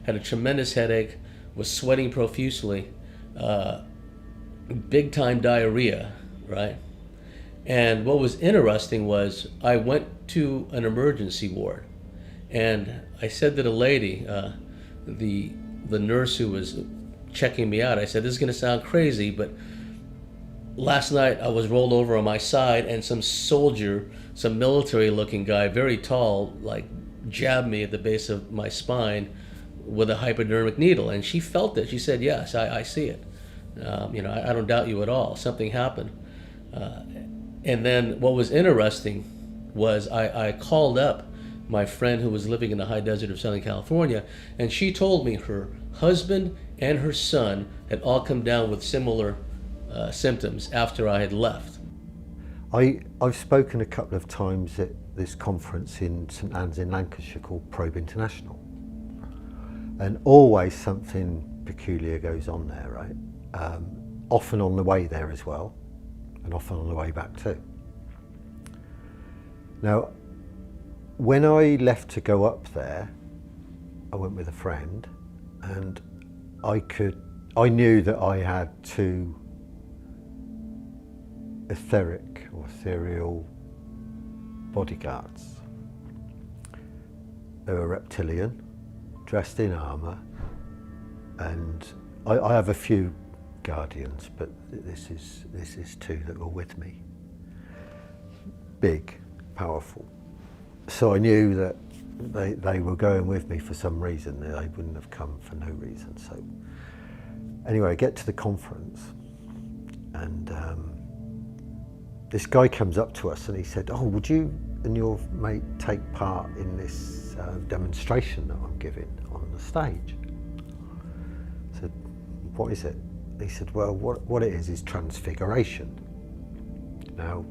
Had a tremendous headache, was sweating profusely, big time diarrhea, right? And what was interesting was I went to an emergency ward, and I said to the lady, the nurse who was checking me out, I said, this is going to sound crazy, but last night I was rolled over on my side, and some soldier, some military-looking guy, very tall, like, jabbed me at the base of my spine with a hypodermic needle. And she felt it. She said, yes, I see it. I don't doubt you at all. Something happened. And then what was interesting was I called up my friend who was living in the high desert of Southern California, and she told me her husband and her son had all come down with similar symptoms after I had left. I've spoken a couple of times at this conference in St Anne's in Lancashire called Probe International, and always something peculiar goes on there, right? Often on the way there as well, and often on the way back too. Now, when I left to go up there, I went with a friend, and I knew that I had two etheric or ethereal bodyguards. They were reptilian, dressed in armour, and I have a few guardians, but this is two that were with me. Big, powerful. So I knew that they were going with me for some reason. They wouldn't have come for no reason. So anyway, I get to the conference, and this guy comes up to us and he said, oh, would you and your mate take part in this demonstration that I'm giving on the stage? I said, what is it? He said, well, what it is transfiguration. Now,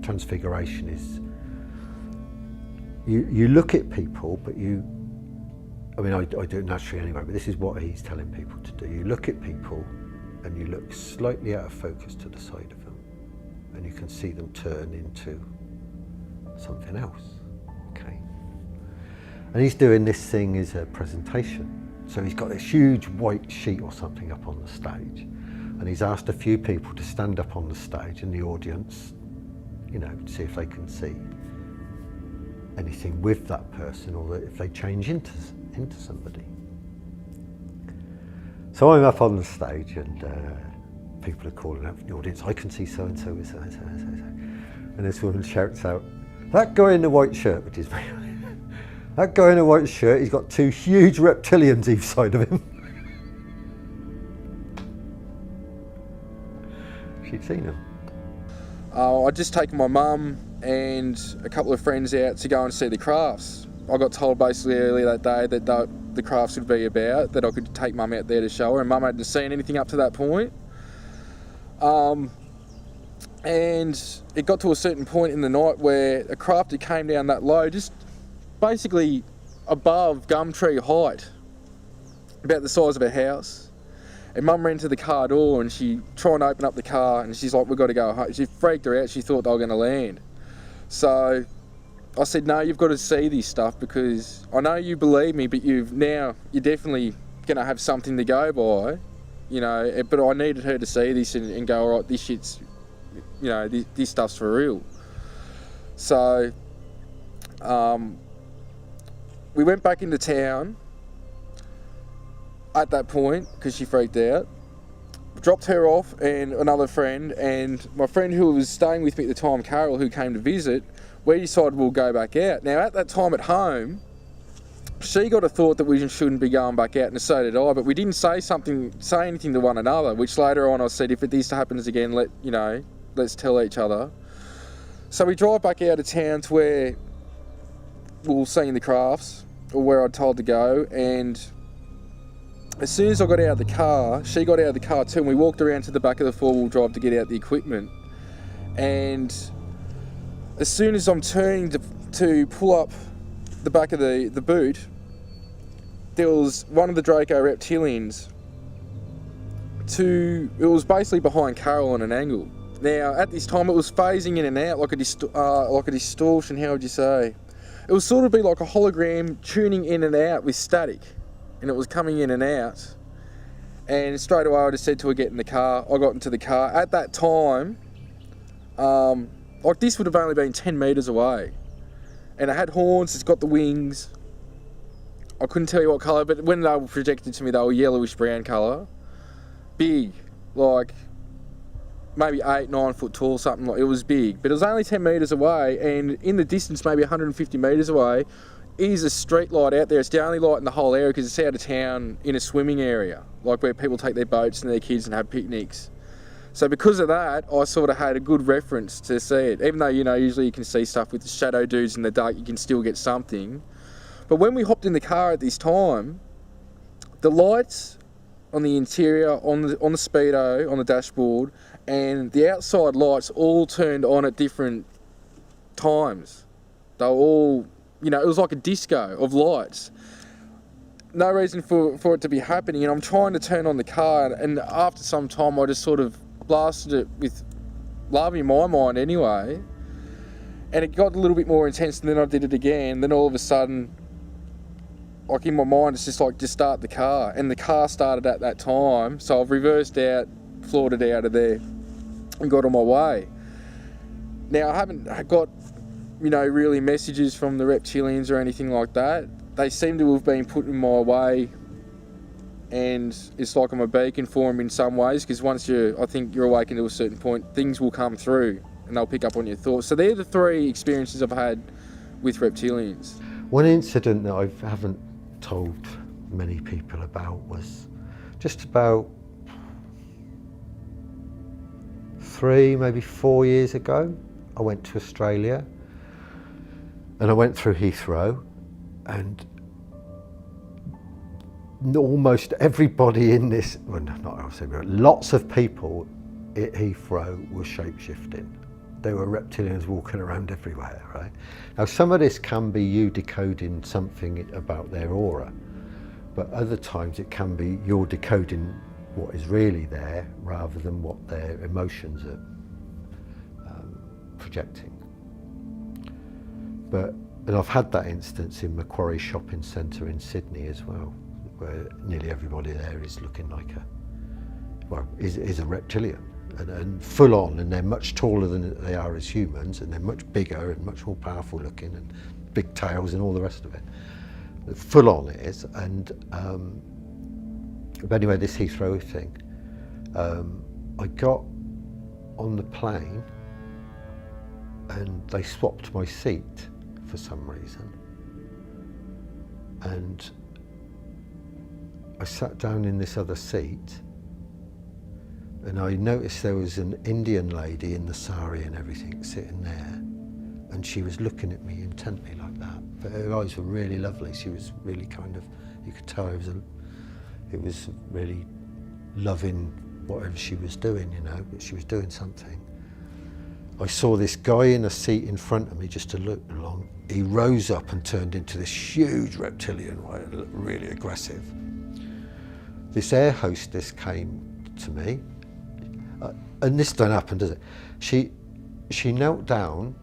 transfiguration is, you look at people, but I do it naturally anyway, but this is what he's telling people to do. You look at people and you look slightly out of focus to the side of them, and you can see them turn into something else, okay? And he's doing this thing as a presentation. So he's got this huge white sheet or something up on the stage, and he's asked a few people to stand up on the stage in the audience, see if they can see anything with that person, or if they change into somebody. So I'm up on the stage, and people are calling out from the audience, I can see so-and-so with so-and-so, and this woman shouts out, that guy in the white shirt, which is very that guy in a white shirt, he's got two huge reptilians either side of him. She'd seen him. I'd just taken my mum and a couple of friends out to go and see the crafts. I got told basically earlier that day that the crafts would be about, that I could take mum out there to show her, and mum hadn't seen anything up to that point. And it got to a certain point in the night where a crafter came down that low, just basically above Gumtree height, about the size of a house. And mum ran to the car door and she tried to open up the car, and she's like, we've got to go home. She freaked her out, she thought they were going to land. So I said, no, you've got to see this stuff, because I know you believe me, but you're definitely going to have something to go by, but I needed her to see this and go, all right, this shit's, this stuff's for real. So we went back into town at that point because she freaked out. Dropped her off and another friend, and my friend who was staying with me at the time, Carol, who came to visit, we decided we'll go back out. Now at that time at home, she got a thought that we shouldn't be going back out, and so did I, but we didn't say anything to one another, which later on I said, if this happens again, let's tell each other. So we drive back out of town to where we were seeing the crafts, or where I'd told to go, and as soon as I got out of the car, she got out of the car too, and we walked around to the back of the four-wheel drive to get out the equipment. And as soon as I'm turning to pull up the back of the boot, there was one of the Draco reptilians. It was basically behind Carol on an angle. Now at this time it was phasing in and out like a distortion, how would you say? It was sort of be like a hologram tuning in and out with static, and it was coming in and out. And straight away I just said to her, get in the car. I got into the car. At that time, this would have only been 10 metres away. And it had horns, it's got the wings. I couldn't tell you what colour, but when they were projected to me, they were yellowish brown colour. Big, like maybe 8-9 foot tall, something like. It was big, but it was only 10 metres away, and in the distance, maybe 150 metres away, is a street light out there. It's the only light in the whole area because it's out of town in a swimming area, like where people take their boats and their kids and have picnics. So because of that, I sort of had a good reference to see it. Even though, usually you can see stuff with the shadow dudes in the dark, you can still get something. But when we hopped in the car at this time, the lights on the interior, on the speedo, on the dashboard, and the outside lights all turned on at different times. They were all, it was like a disco of lights. No reason for it to be happening, and I'm trying to turn on the car, and after some time I just sort of blasted it with love in my mind anyway, and it got a little bit more intense, and then I did it again. Then all of a sudden, like in my mind, it's just like, just start the car, and the car started at that time, so I've reversed out, floored it out of there, and got on my way. Now I haven't got, really messages from the reptilians or anything like that. They seem to have been put in my way, and it's like I'm a beacon for them in some ways, because once I think you're awakened to a certain point, things will come through and they'll pick up on your thoughts. So they're the three experiences I've had with reptilians. One incident that I haven't told many people about was just about 3, maybe 4 years ago. I went to Australia and I went through Heathrow, and almost everybody in this, well, not obviously, but lots of people at Heathrow were shape-shifting. there were reptilians walking around everywhere, right? Now some of this can be you decoding something about their aura, but other times it can be you're decoding what is really there rather than what their emotions are projecting. And I've had that instance in Macquarie Shopping Centre in Sydney as well, where nearly everybody there is looking like is a reptilian, and full on, and they're much taller than they are as humans, and they're much bigger and much more powerful looking, and big tails and all the rest of it. Full on it is, and but anyway, this Heathrow thing, I got on the plane and they swapped my seat for some reason, and I sat down in this other seat, and I noticed there was an Indian lady in the sari and everything sitting there, and she was looking at me intently like that. But her eyes were really lovely. She was really kind of, you could tell it was really loving whatever she was doing, you know, but she was doing something. I saw this guy in a seat in front of me just to look along. He rose up and turned into this huge reptilian, right, really aggressive. This air hostess came to me, and this don't happen, does it? She knelt down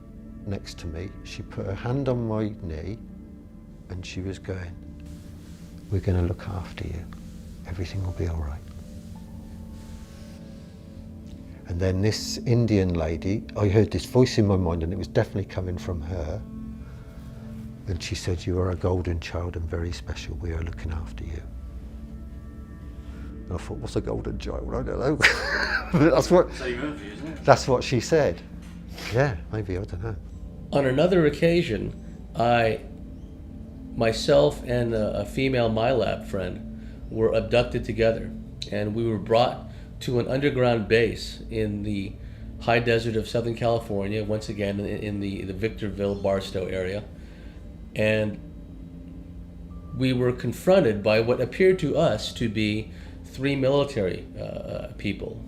next to me, she put her hand on my knee, and she was going, "We're going to look after you. Everything will be all right." And then this Indian lady, I heard this voice in my mind, and it was definitely coming from her. And she said, "You are a golden child and very special. We are looking after you." And I thought, what's a golden child? I don't know. That's what she said. Yeah, maybe, I don't know. On another occasion, myself and a female MyLab friend were abducted together, and we were brought to an underground base in the high desert of Southern California, once again in the Victorville, Barstow area. And we were confronted by what appeared to us to be 3 military people.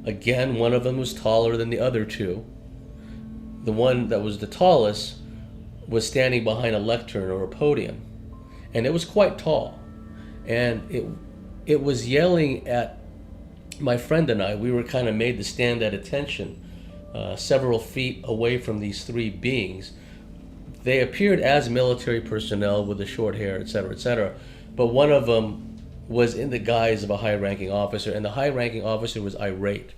Again, one of them was taller than the other 2. The one that was the tallest was standing behind a lectern or a podium, and it was quite tall. And it was yelling at my friend and I. We were kind of made to stand at attention several feet away from these 3 beings. They appeared as military personnel with the short hair, etc., but one of them was in the guise of a high-ranking officer, and the high-ranking officer was irate.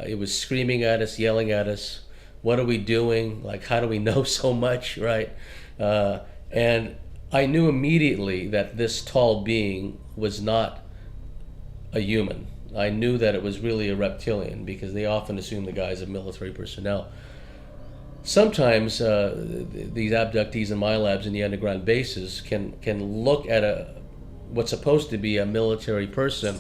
It was screaming at us, yelling at us, "What are we doing? Like, how do we know so much?" Right? And I knew immediately that this tall being was not a human. I knew that it was really a reptilian, because they often assume the guise of military personnel. Sometimes these abductees in my labs in the underground bases can look at what's supposed to be a military person,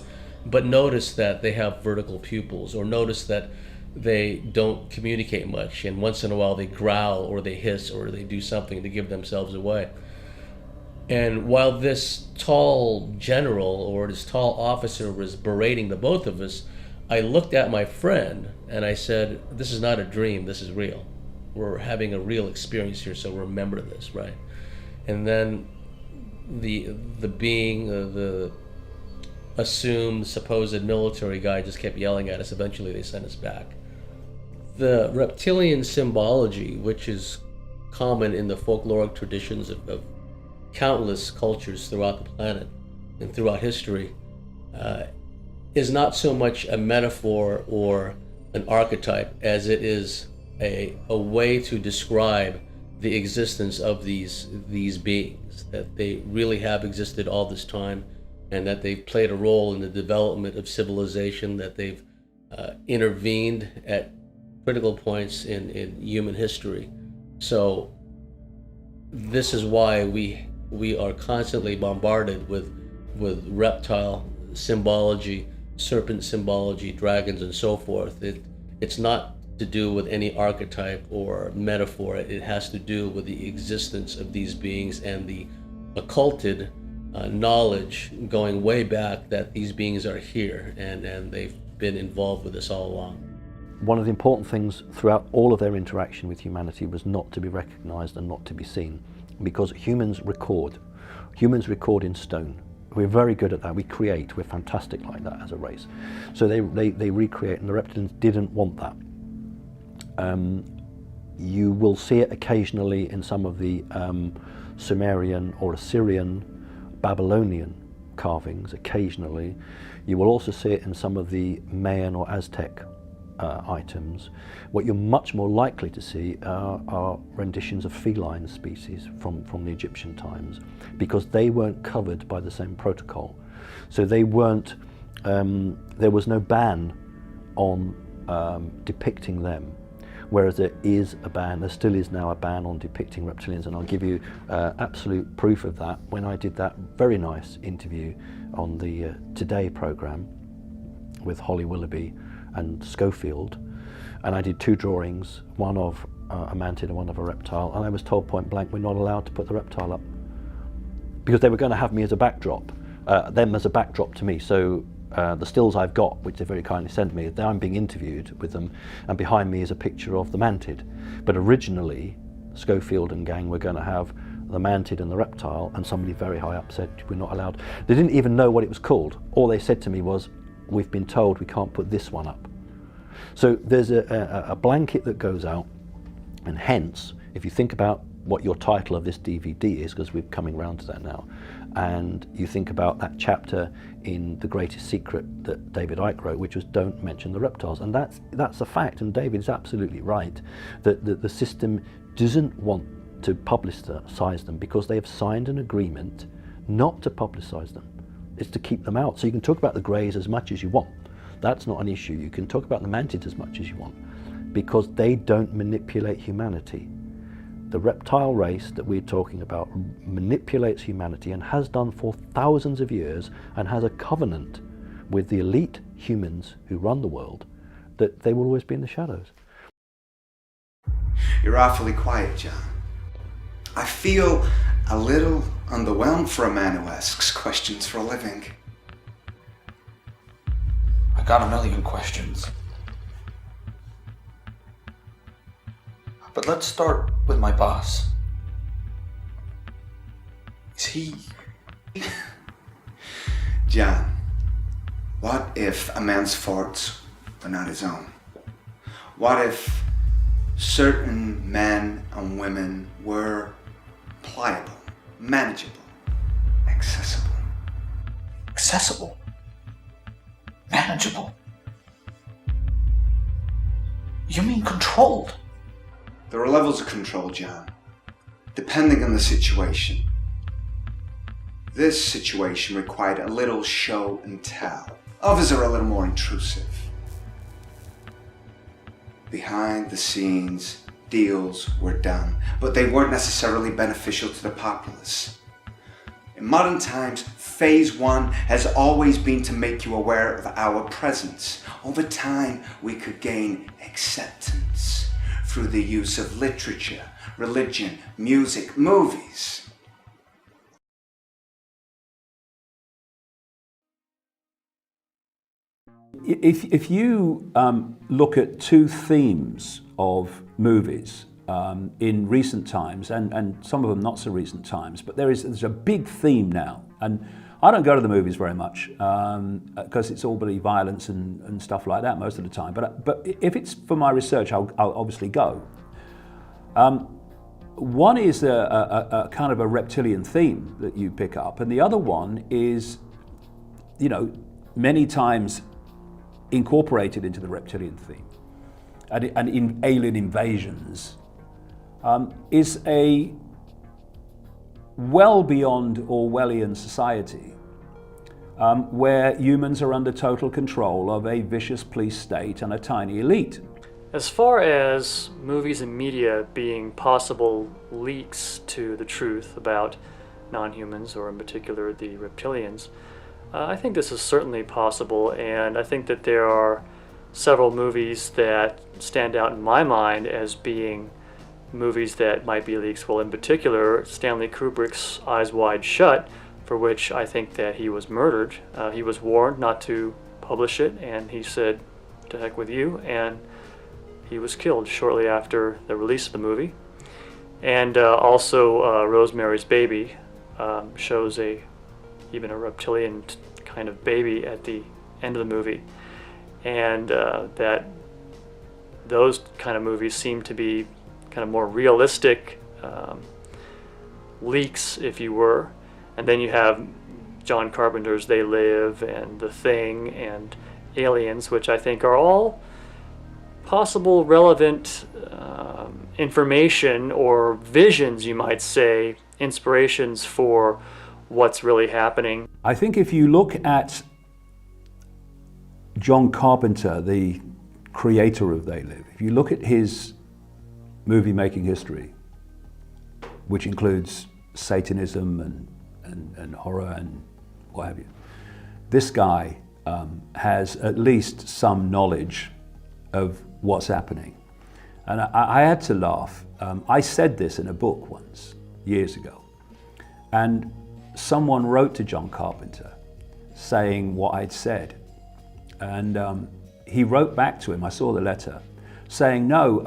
but notice that they have vertical pupils, or notice that they don't communicate much, and once in a while they growl or they hiss or they do something to give themselves away. And while this tall general or this tall officer was berating the both of us, I looked at my friend and I said, "This is not a dream, this is real. We're having a real experience here, so remember this," right? And then the being, the assumed supposed military guy just kept yelling at us. Eventually they sent us back. The reptilian symbology, which is common in the folkloric traditions of countless cultures throughout the planet and throughout history, is not so much a metaphor or an archetype as it is a way to describe the existence of these beings, that they really have existed all this time, and that they've played a role in the development of civilization, that they've intervened at critical points in human history. So this is why we are constantly bombarded with reptile symbology, serpent symbology, dragons, and so forth. It's not to do with any archetype or metaphor. It has to do with the existence of these beings and the occulted knowledge going way back that these beings are here, and they've been involved with us all along. one of the important things throughout all of their interaction with humanity was not to be recognized and not to be seen, because humans record in stone. We're very good at that. We create. We're fantastic like that as a race. So they recreate, and the reptilians didn't want that. You will see it occasionally in some of the Sumerian or Assyrian, Babylonian carvings, occasionally. You will also see it in some of the Mayan or Aztec items. What you're much more likely to see are renditions of feline species from the Egyptian times, because they weren't covered by the same protocol. So they weren't, there was no ban on depicting them, whereas there still is now a ban on depicting reptilians, and I'll give you absolute proof of that when I did that very nice interview on the Today programme with Holly Willoughby and Schofield, and I did 2 drawings, one of a mantid and one of a reptile, and I was told point blank we're not allowed to put the reptile up because they were going to have me as a backdrop, them as a backdrop to me. So the stills I've got, which they very kindly sent me, I'm being interviewed with them, and behind me is a picture of the mantid. But originally, Schofield and gang were going to have the mantid and the reptile, and somebody very high up said we're not allowed. They didn't even know what it was called. All they said to me was, we've been told we can't put this one up. So there's a blanket that goes out, and hence, if you think about what your title of this DVD is, because we're coming around to that now, and you think about that chapter in The Greatest Secret that David Icke wrote, which was don't mention the reptiles, and that's a fact, and David is absolutely right, that the system doesn't want to publicise them because they have signed an agreement not to publicise them. It's to keep them out. So you can talk about the greys as much as you want. That's not an issue. You can talk about the mantids as much as you want, because they don't manipulate humanity. The reptile race that we're talking about manipulates humanity and has done for thousands of years, and has a covenant with the elite humans who run the world that they will always be in the shadows. You're awfully quiet, John. I feel a little underwhelmed for a man who asks questions for a living. I got a million questions. But let's start with my boss. Is he... John, what if a man's faults are not his own? What if certain men and women were pliable, manageable, accessible? Accessible? Manageable? You mean controlled? There are levels of control, John, depending on the situation. This situation required a little show and tell. Others are a little more intrusive. Behind the scenes, deals were done, but they weren't necessarily beneficial to the populace. In modern times, phase 1 has always been to make you aware of our presence. Over time, we could gain acceptance through the use of literature, religion, music, movies. If you look at 2 themes of movies in recent times, and some of them not so recent times, but there's a big theme now, and I don't go to the movies very much because it's all bloody violence and stuff like that most of the time, but if it's for my research, I'll obviously go. One is a kind of a reptilian theme that you pick up, and the other one is, you know, many times incorporated into the reptilian theme, and in alien invasions, is a well beyond Orwellian society where humans are under total control of a vicious police state and a tiny elite. As far as movies and media being possible leaks to the truth about non-humans, or in particular the reptilians, I think this is certainly possible, and I think that there are several movies that stand out in my mind as being movies that might be leaks. Well, in particular, Stanley Kubrick's Eyes Wide Shut, for which I think that he was murdered. He was warned not to publish it, and he said, to heck with you, and he was killed shortly after the release of the movie. And also Rosemary's Baby shows even a reptilian kind of baby at the end of the movie, and that those kind of movies seem to be kind of more realistic leaks, if you were. And then you have John Carpenter's They Live and The Thing and Aliens, which I think are all possible relevant information or visions, you might say, inspirations for what's really happening. I think if you look at John Carpenter, the creator of They Live, if you look at his movie-making history, which includes Satanism and horror and what have you, this guy has at least some knowledge of what's happening. And I had to laugh. I said this in a book once, years ago, and someone wrote to John Carpenter saying what I'd said. And he wrote back to him, I saw the letter, saying, no,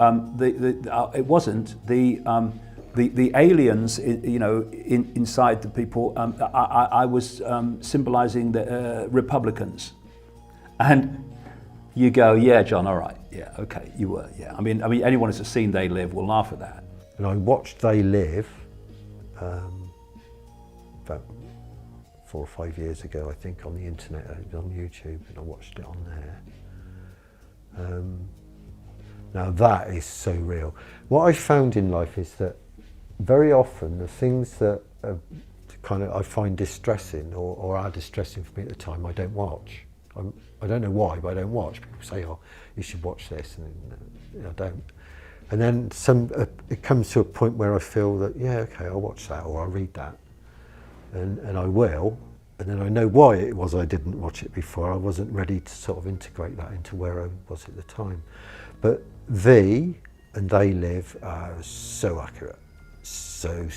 it wasn't. The aliens, inside the people, I was symbolizing the Republicans. And you go, yeah, John, all right, yeah, okay, you were, yeah. I mean, anyone who's seen They Live will laugh at that. And I watched They Live about 4 or 5 years ago, I think, on the internet, on YouTube, and I watched it on there. Now that is so real. What I found in life is that very often the things that I find distressing or are distressing for me at the time, I don't watch. I don't know why, but I don't watch. People say, oh, you should watch this, and I don't. And then it comes to a point where I feel that, yeah, okay, I'll watch that or I'll read that. And I will. And then I know why it was I didn't watch it before. I wasn't ready to sort of integrate that into where I was at the time. But and They Live are so accurate. So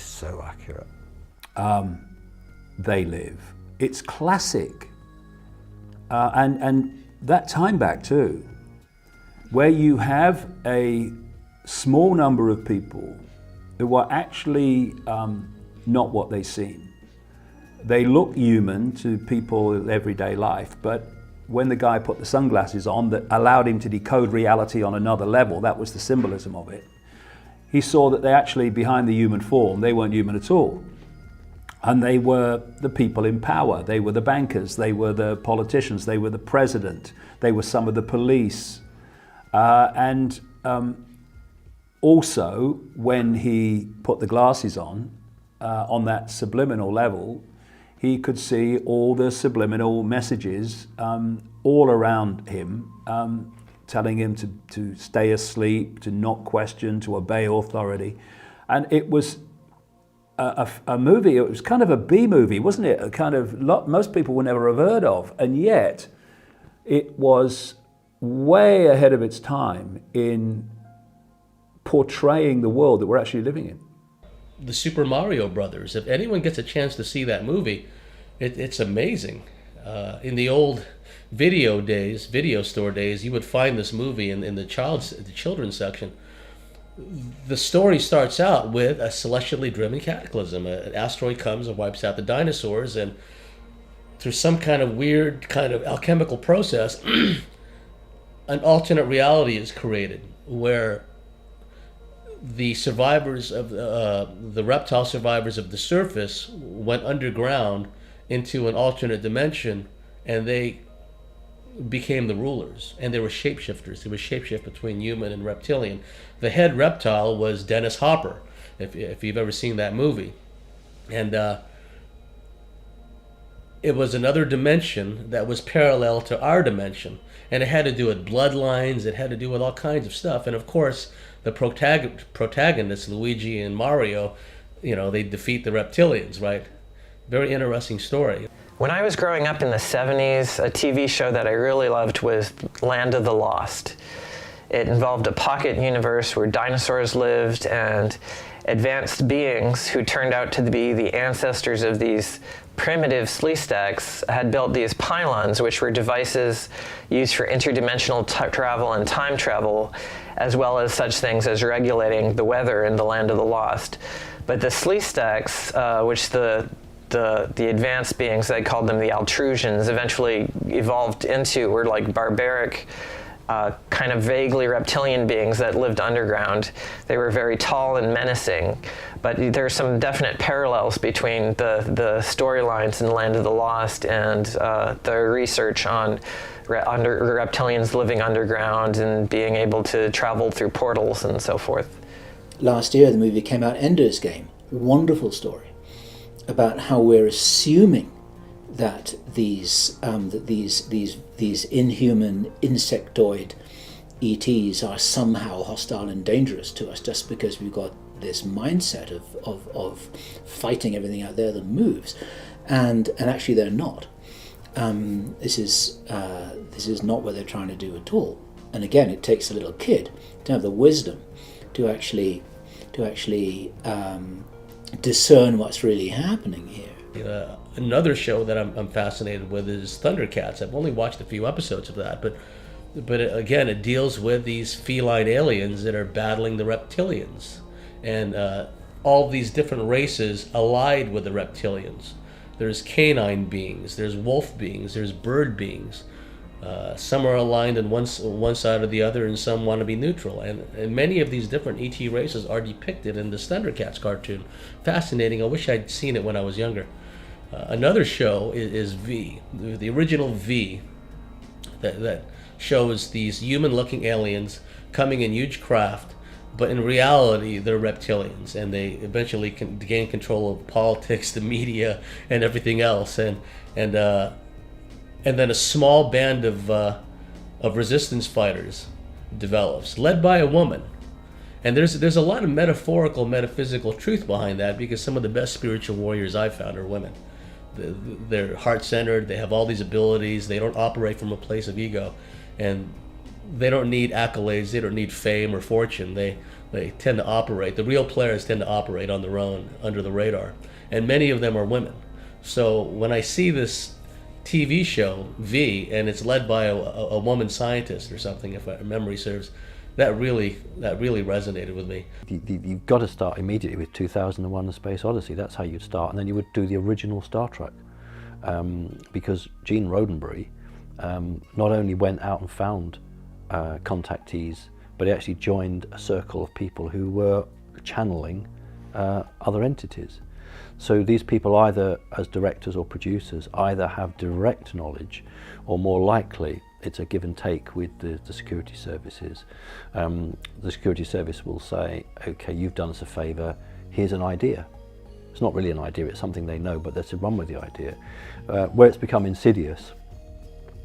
accurate. They Live. It's classic. And that time back too, where you have a small number of people who are actually not what they seem. They look human to people in everyday life, but when the guy put the sunglasses on that allowed him to decode reality on another level, that was the symbolism of it, he saw that they actually, behind the human form, they weren't human at all. And they were the people in power. They were the bankers, they were the politicians, they were the president, they were some of the police. Also, when he put the glasses on that subliminal level, he could see all the subliminal messages all around him, telling him to stay asleep, to not question, to obey authority. And it was a movie, it was kind of a B movie, wasn't it? A kind of, most people would never have heard of, and yet it was way ahead of its time in portraying the world that we're actually living in. The Super Mario Brothers, if anyone gets a chance to see that movie, it's amazing. In the old video store days, you would find this movie in the children's section. The story starts out with a celestially driven cataclysm. An asteroid comes and wipes out the dinosaurs, and through some kind of weird kind of alchemical process, an alternate reality is created where the survivors of the reptile survivors of the surface went underground into an alternate dimension, and they became the rulers, and they were shapeshifters. They were shapeshift between human and reptilian. The head reptile was Dennis Hopper, if you've ever seen that movie, and it was another dimension that was parallel to our dimension, and it had to do with bloodlines. It had to do with all kinds of stuff, and of course, the protagonists, Luigi and Mario, they defeat the reptilians, right? Very interesting story. When I was growing up in the 70s, a TV show that I really loved was Land of the Lost. It involved a pocket universe where dinosaurs lived and advanced beings who turned out to be the ancestors of these primitive sleestaks had built these pylons, which were devices used for interdimensional travel and time travel, as well as such things as regulating the weather in the land of the lost. But the sleestaks, which the advanced beings, they called them the Altrusians, eventually evolved into, were like barbaric, kind of vaguely reptilian beings that lived underground. They were very tall and menacing, but there's some definite parallels between the storylines in the Land of the Lost and the research on reptilians living underground and being able to travel through portals and so forth. Last year the movie came out, Ender's Game, wonderful story about how we're assuming that these inhuman insectoid ETs are somehow hostile and dangerous to us just because we've got this mindset of fighting everything out there that moves, and actually they're not. This is not what they're trying to do at all. And again, it takes a little kid to have the wisdom to actually discern what's really happening here. Another show that I'm fascinated with is Thundercats. I've only watched a few episodes of that, but again, it deals with these feline aliens that are battling the reptilians, and all these different races allied with the reptilians. There's canine beings, there's wolf beings, there's bird beings. Some are aligned on one side or the other, and some want to be neutral. And many of these different ET races are depicted in the Thundercats cartoon. Fascinating. I wish I'd seen it when I was younger. Another show is V, the original V, that shows these human-looking aliens coming in huge craft, but in reality they're reptilians, and they eventually can gain control of politics, the media, and everything else. And then a small band of resistance fighters develops, led by a woman. And there's a lot of metaphorical, metaphysical truth behind that, because some of the best spiritual warriors I've found are women. They're heart-centered, they have all these abilities, they don't operate from a place of ego, and they don't need accolades, they don't need fame or fortune. They tend to operate, the real players tend to operate on their own, under the radar. And many of them are women. So when I see this TV show, V, and it's led by a woman scientist or something, if my memory serves, that really resonated with me. You've got to start immediately with 2001: A Space Odyssey. That's how you'd start, and then you would do the original Star Trek, because Gene Roddenberry not only went out and found contactees, but he actually joined a circle of people who were channeling other entities. So these people, either as directors or producers, either have direct knowledge, or more likely it's a give and take with the security services. The security service will say, okay, you've done us a favour, here's an idea. It's not really an idea, it's something they know, but they're to run with the idea. Where it's become insidious,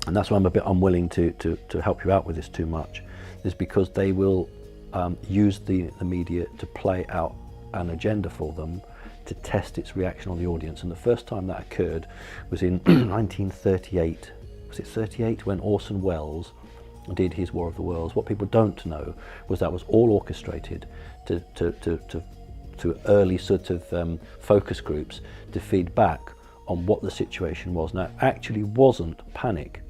and that's why I'm a bit unwilling to help you out with this too much, is because they will use the media to play out an agenda for them, to test its reaction on the audience. And the first time that occurred was in 1938. Was it 38, when Orson Welles did his War of the Worlds? What people don't know was that was all orchestrated to early sort of focus groups to feed back on what the situation was. Now, it actually wasn't panic,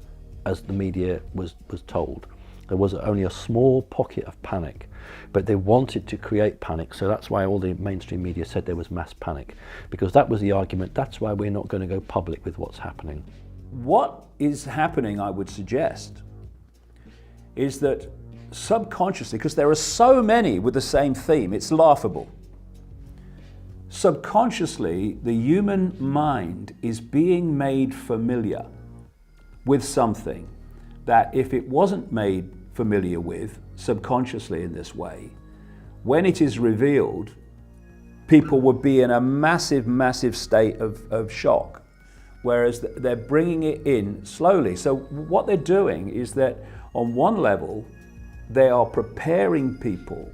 as the media was told. There was only a small pocket of panic, but they wanted to create panic, so that's why all the mainstream media said there was mass panic, because that was the argument. That's why we're not going to go public with what's happening. What is happening, I would suggest, is that subconsciously, because there are so many with the same theme, it's laughable. Subconsciously, the human mind is being made familiar with something that if it wasn't made familiar with subconsciously in this way, when it is revealed, people would be in a massive state of shock, whereas they're bringing it in slowly. So what they're doing is that on one level, they are preparing people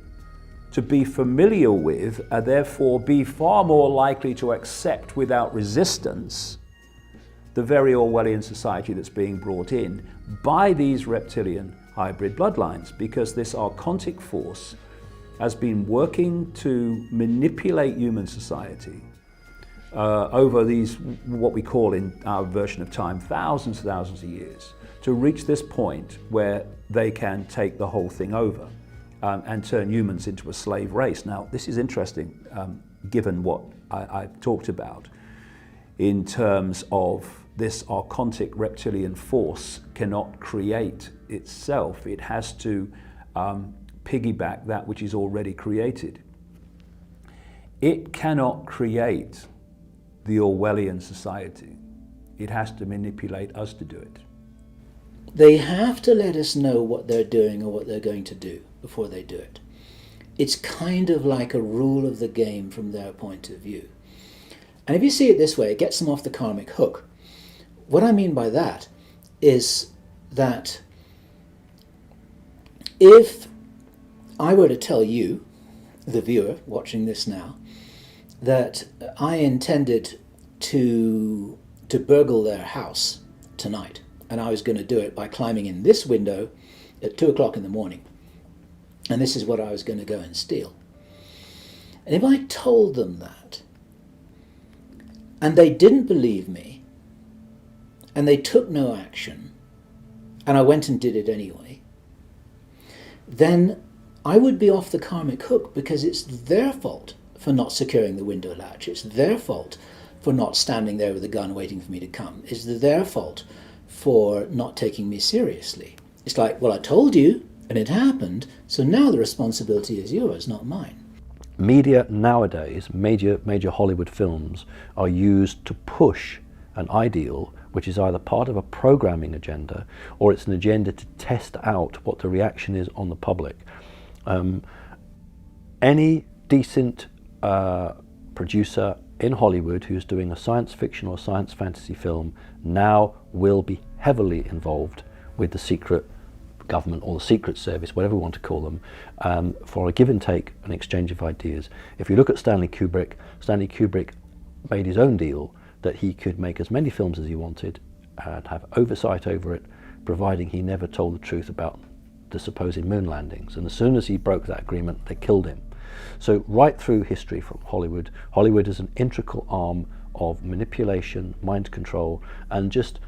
to be familiar with and therefore be far more likely to accept without resistance the very Orwellian society that's being brought in by these reptilian hybrid bloodlines, because this archontic force has been working to manipulate human society over these, what we call in our version of time, thousands of years, to reach this point where they can take the whole thing over and turn humans into a slave race. Now, this is interesting, given what I've talked about in terms of this archontic reptilian force cannot create itself. It has to piggyback that which is already created. It cannot create the Orwellian society. It has to manipulate us to do it. They have to let us know what they're doing or what they're going to do before they do it. It's kind of like a rule of the game from their point of view. And if you see it this way, it gets them off the karmic hook. What I mean by that is that if I were to tell you, the viewer watching this now, that I intended to burgle their house tonight, and I was going to do it by climbing in this window at 2 o'clock in the morning, and this is what I was going to go and steal. And if I told them that, and they didn't believe me, and they took no action, and I went and did it anyway, then I would be off the karmic hook, because it's their fault for not securing the window latch. It's their fault for not standing there with a gun waiting for me to come. It's their fault for not taking me seriously. It's like, well, I told you, and it happened, so now the responsibility is yours, not mine. Media nowadays, major Hollywood films, are used to push an ideal which is either part of a programming agenda or it's an agenda to test out what the reaction is on the public. Any decent producer in Hollywood who's doing a science fiction or science fantasy film now will be heavily involved with the secret government or the secret service, whatever we want to call them, for a give and take, an exchange of ideas. If you look at Stanley Kubrick made his own deal that he could make as many films as he wanted and have oversight over it, providing he never told the truth about the supposed moon landings. And as soon as he broke that agreement, they killed him. So right through history from Hollywood, Hollywood is an integral arm of manipulation, mind control, and just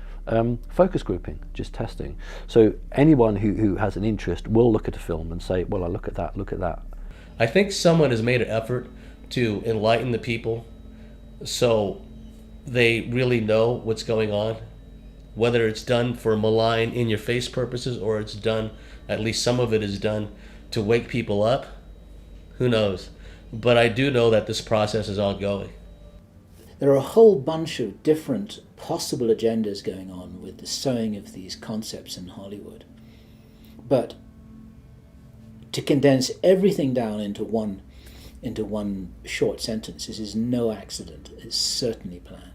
focus grouping, just testing. So anyone who has an interest will look at a film and say, well, I look at that, look at that. I think someone has made an effort to enlighten the people so they really know what's going on, whether it's done for malign, in-your-face purposes, or it's done, at least some of it is done, to wake people up. Who knows? But I do know that this process is ongoing. There are a whole bunch of different possible agendas going on with the sowing of these concepts in Hollywood. But to condense everything down into one short sentence, this is no accident. It's certainly planned.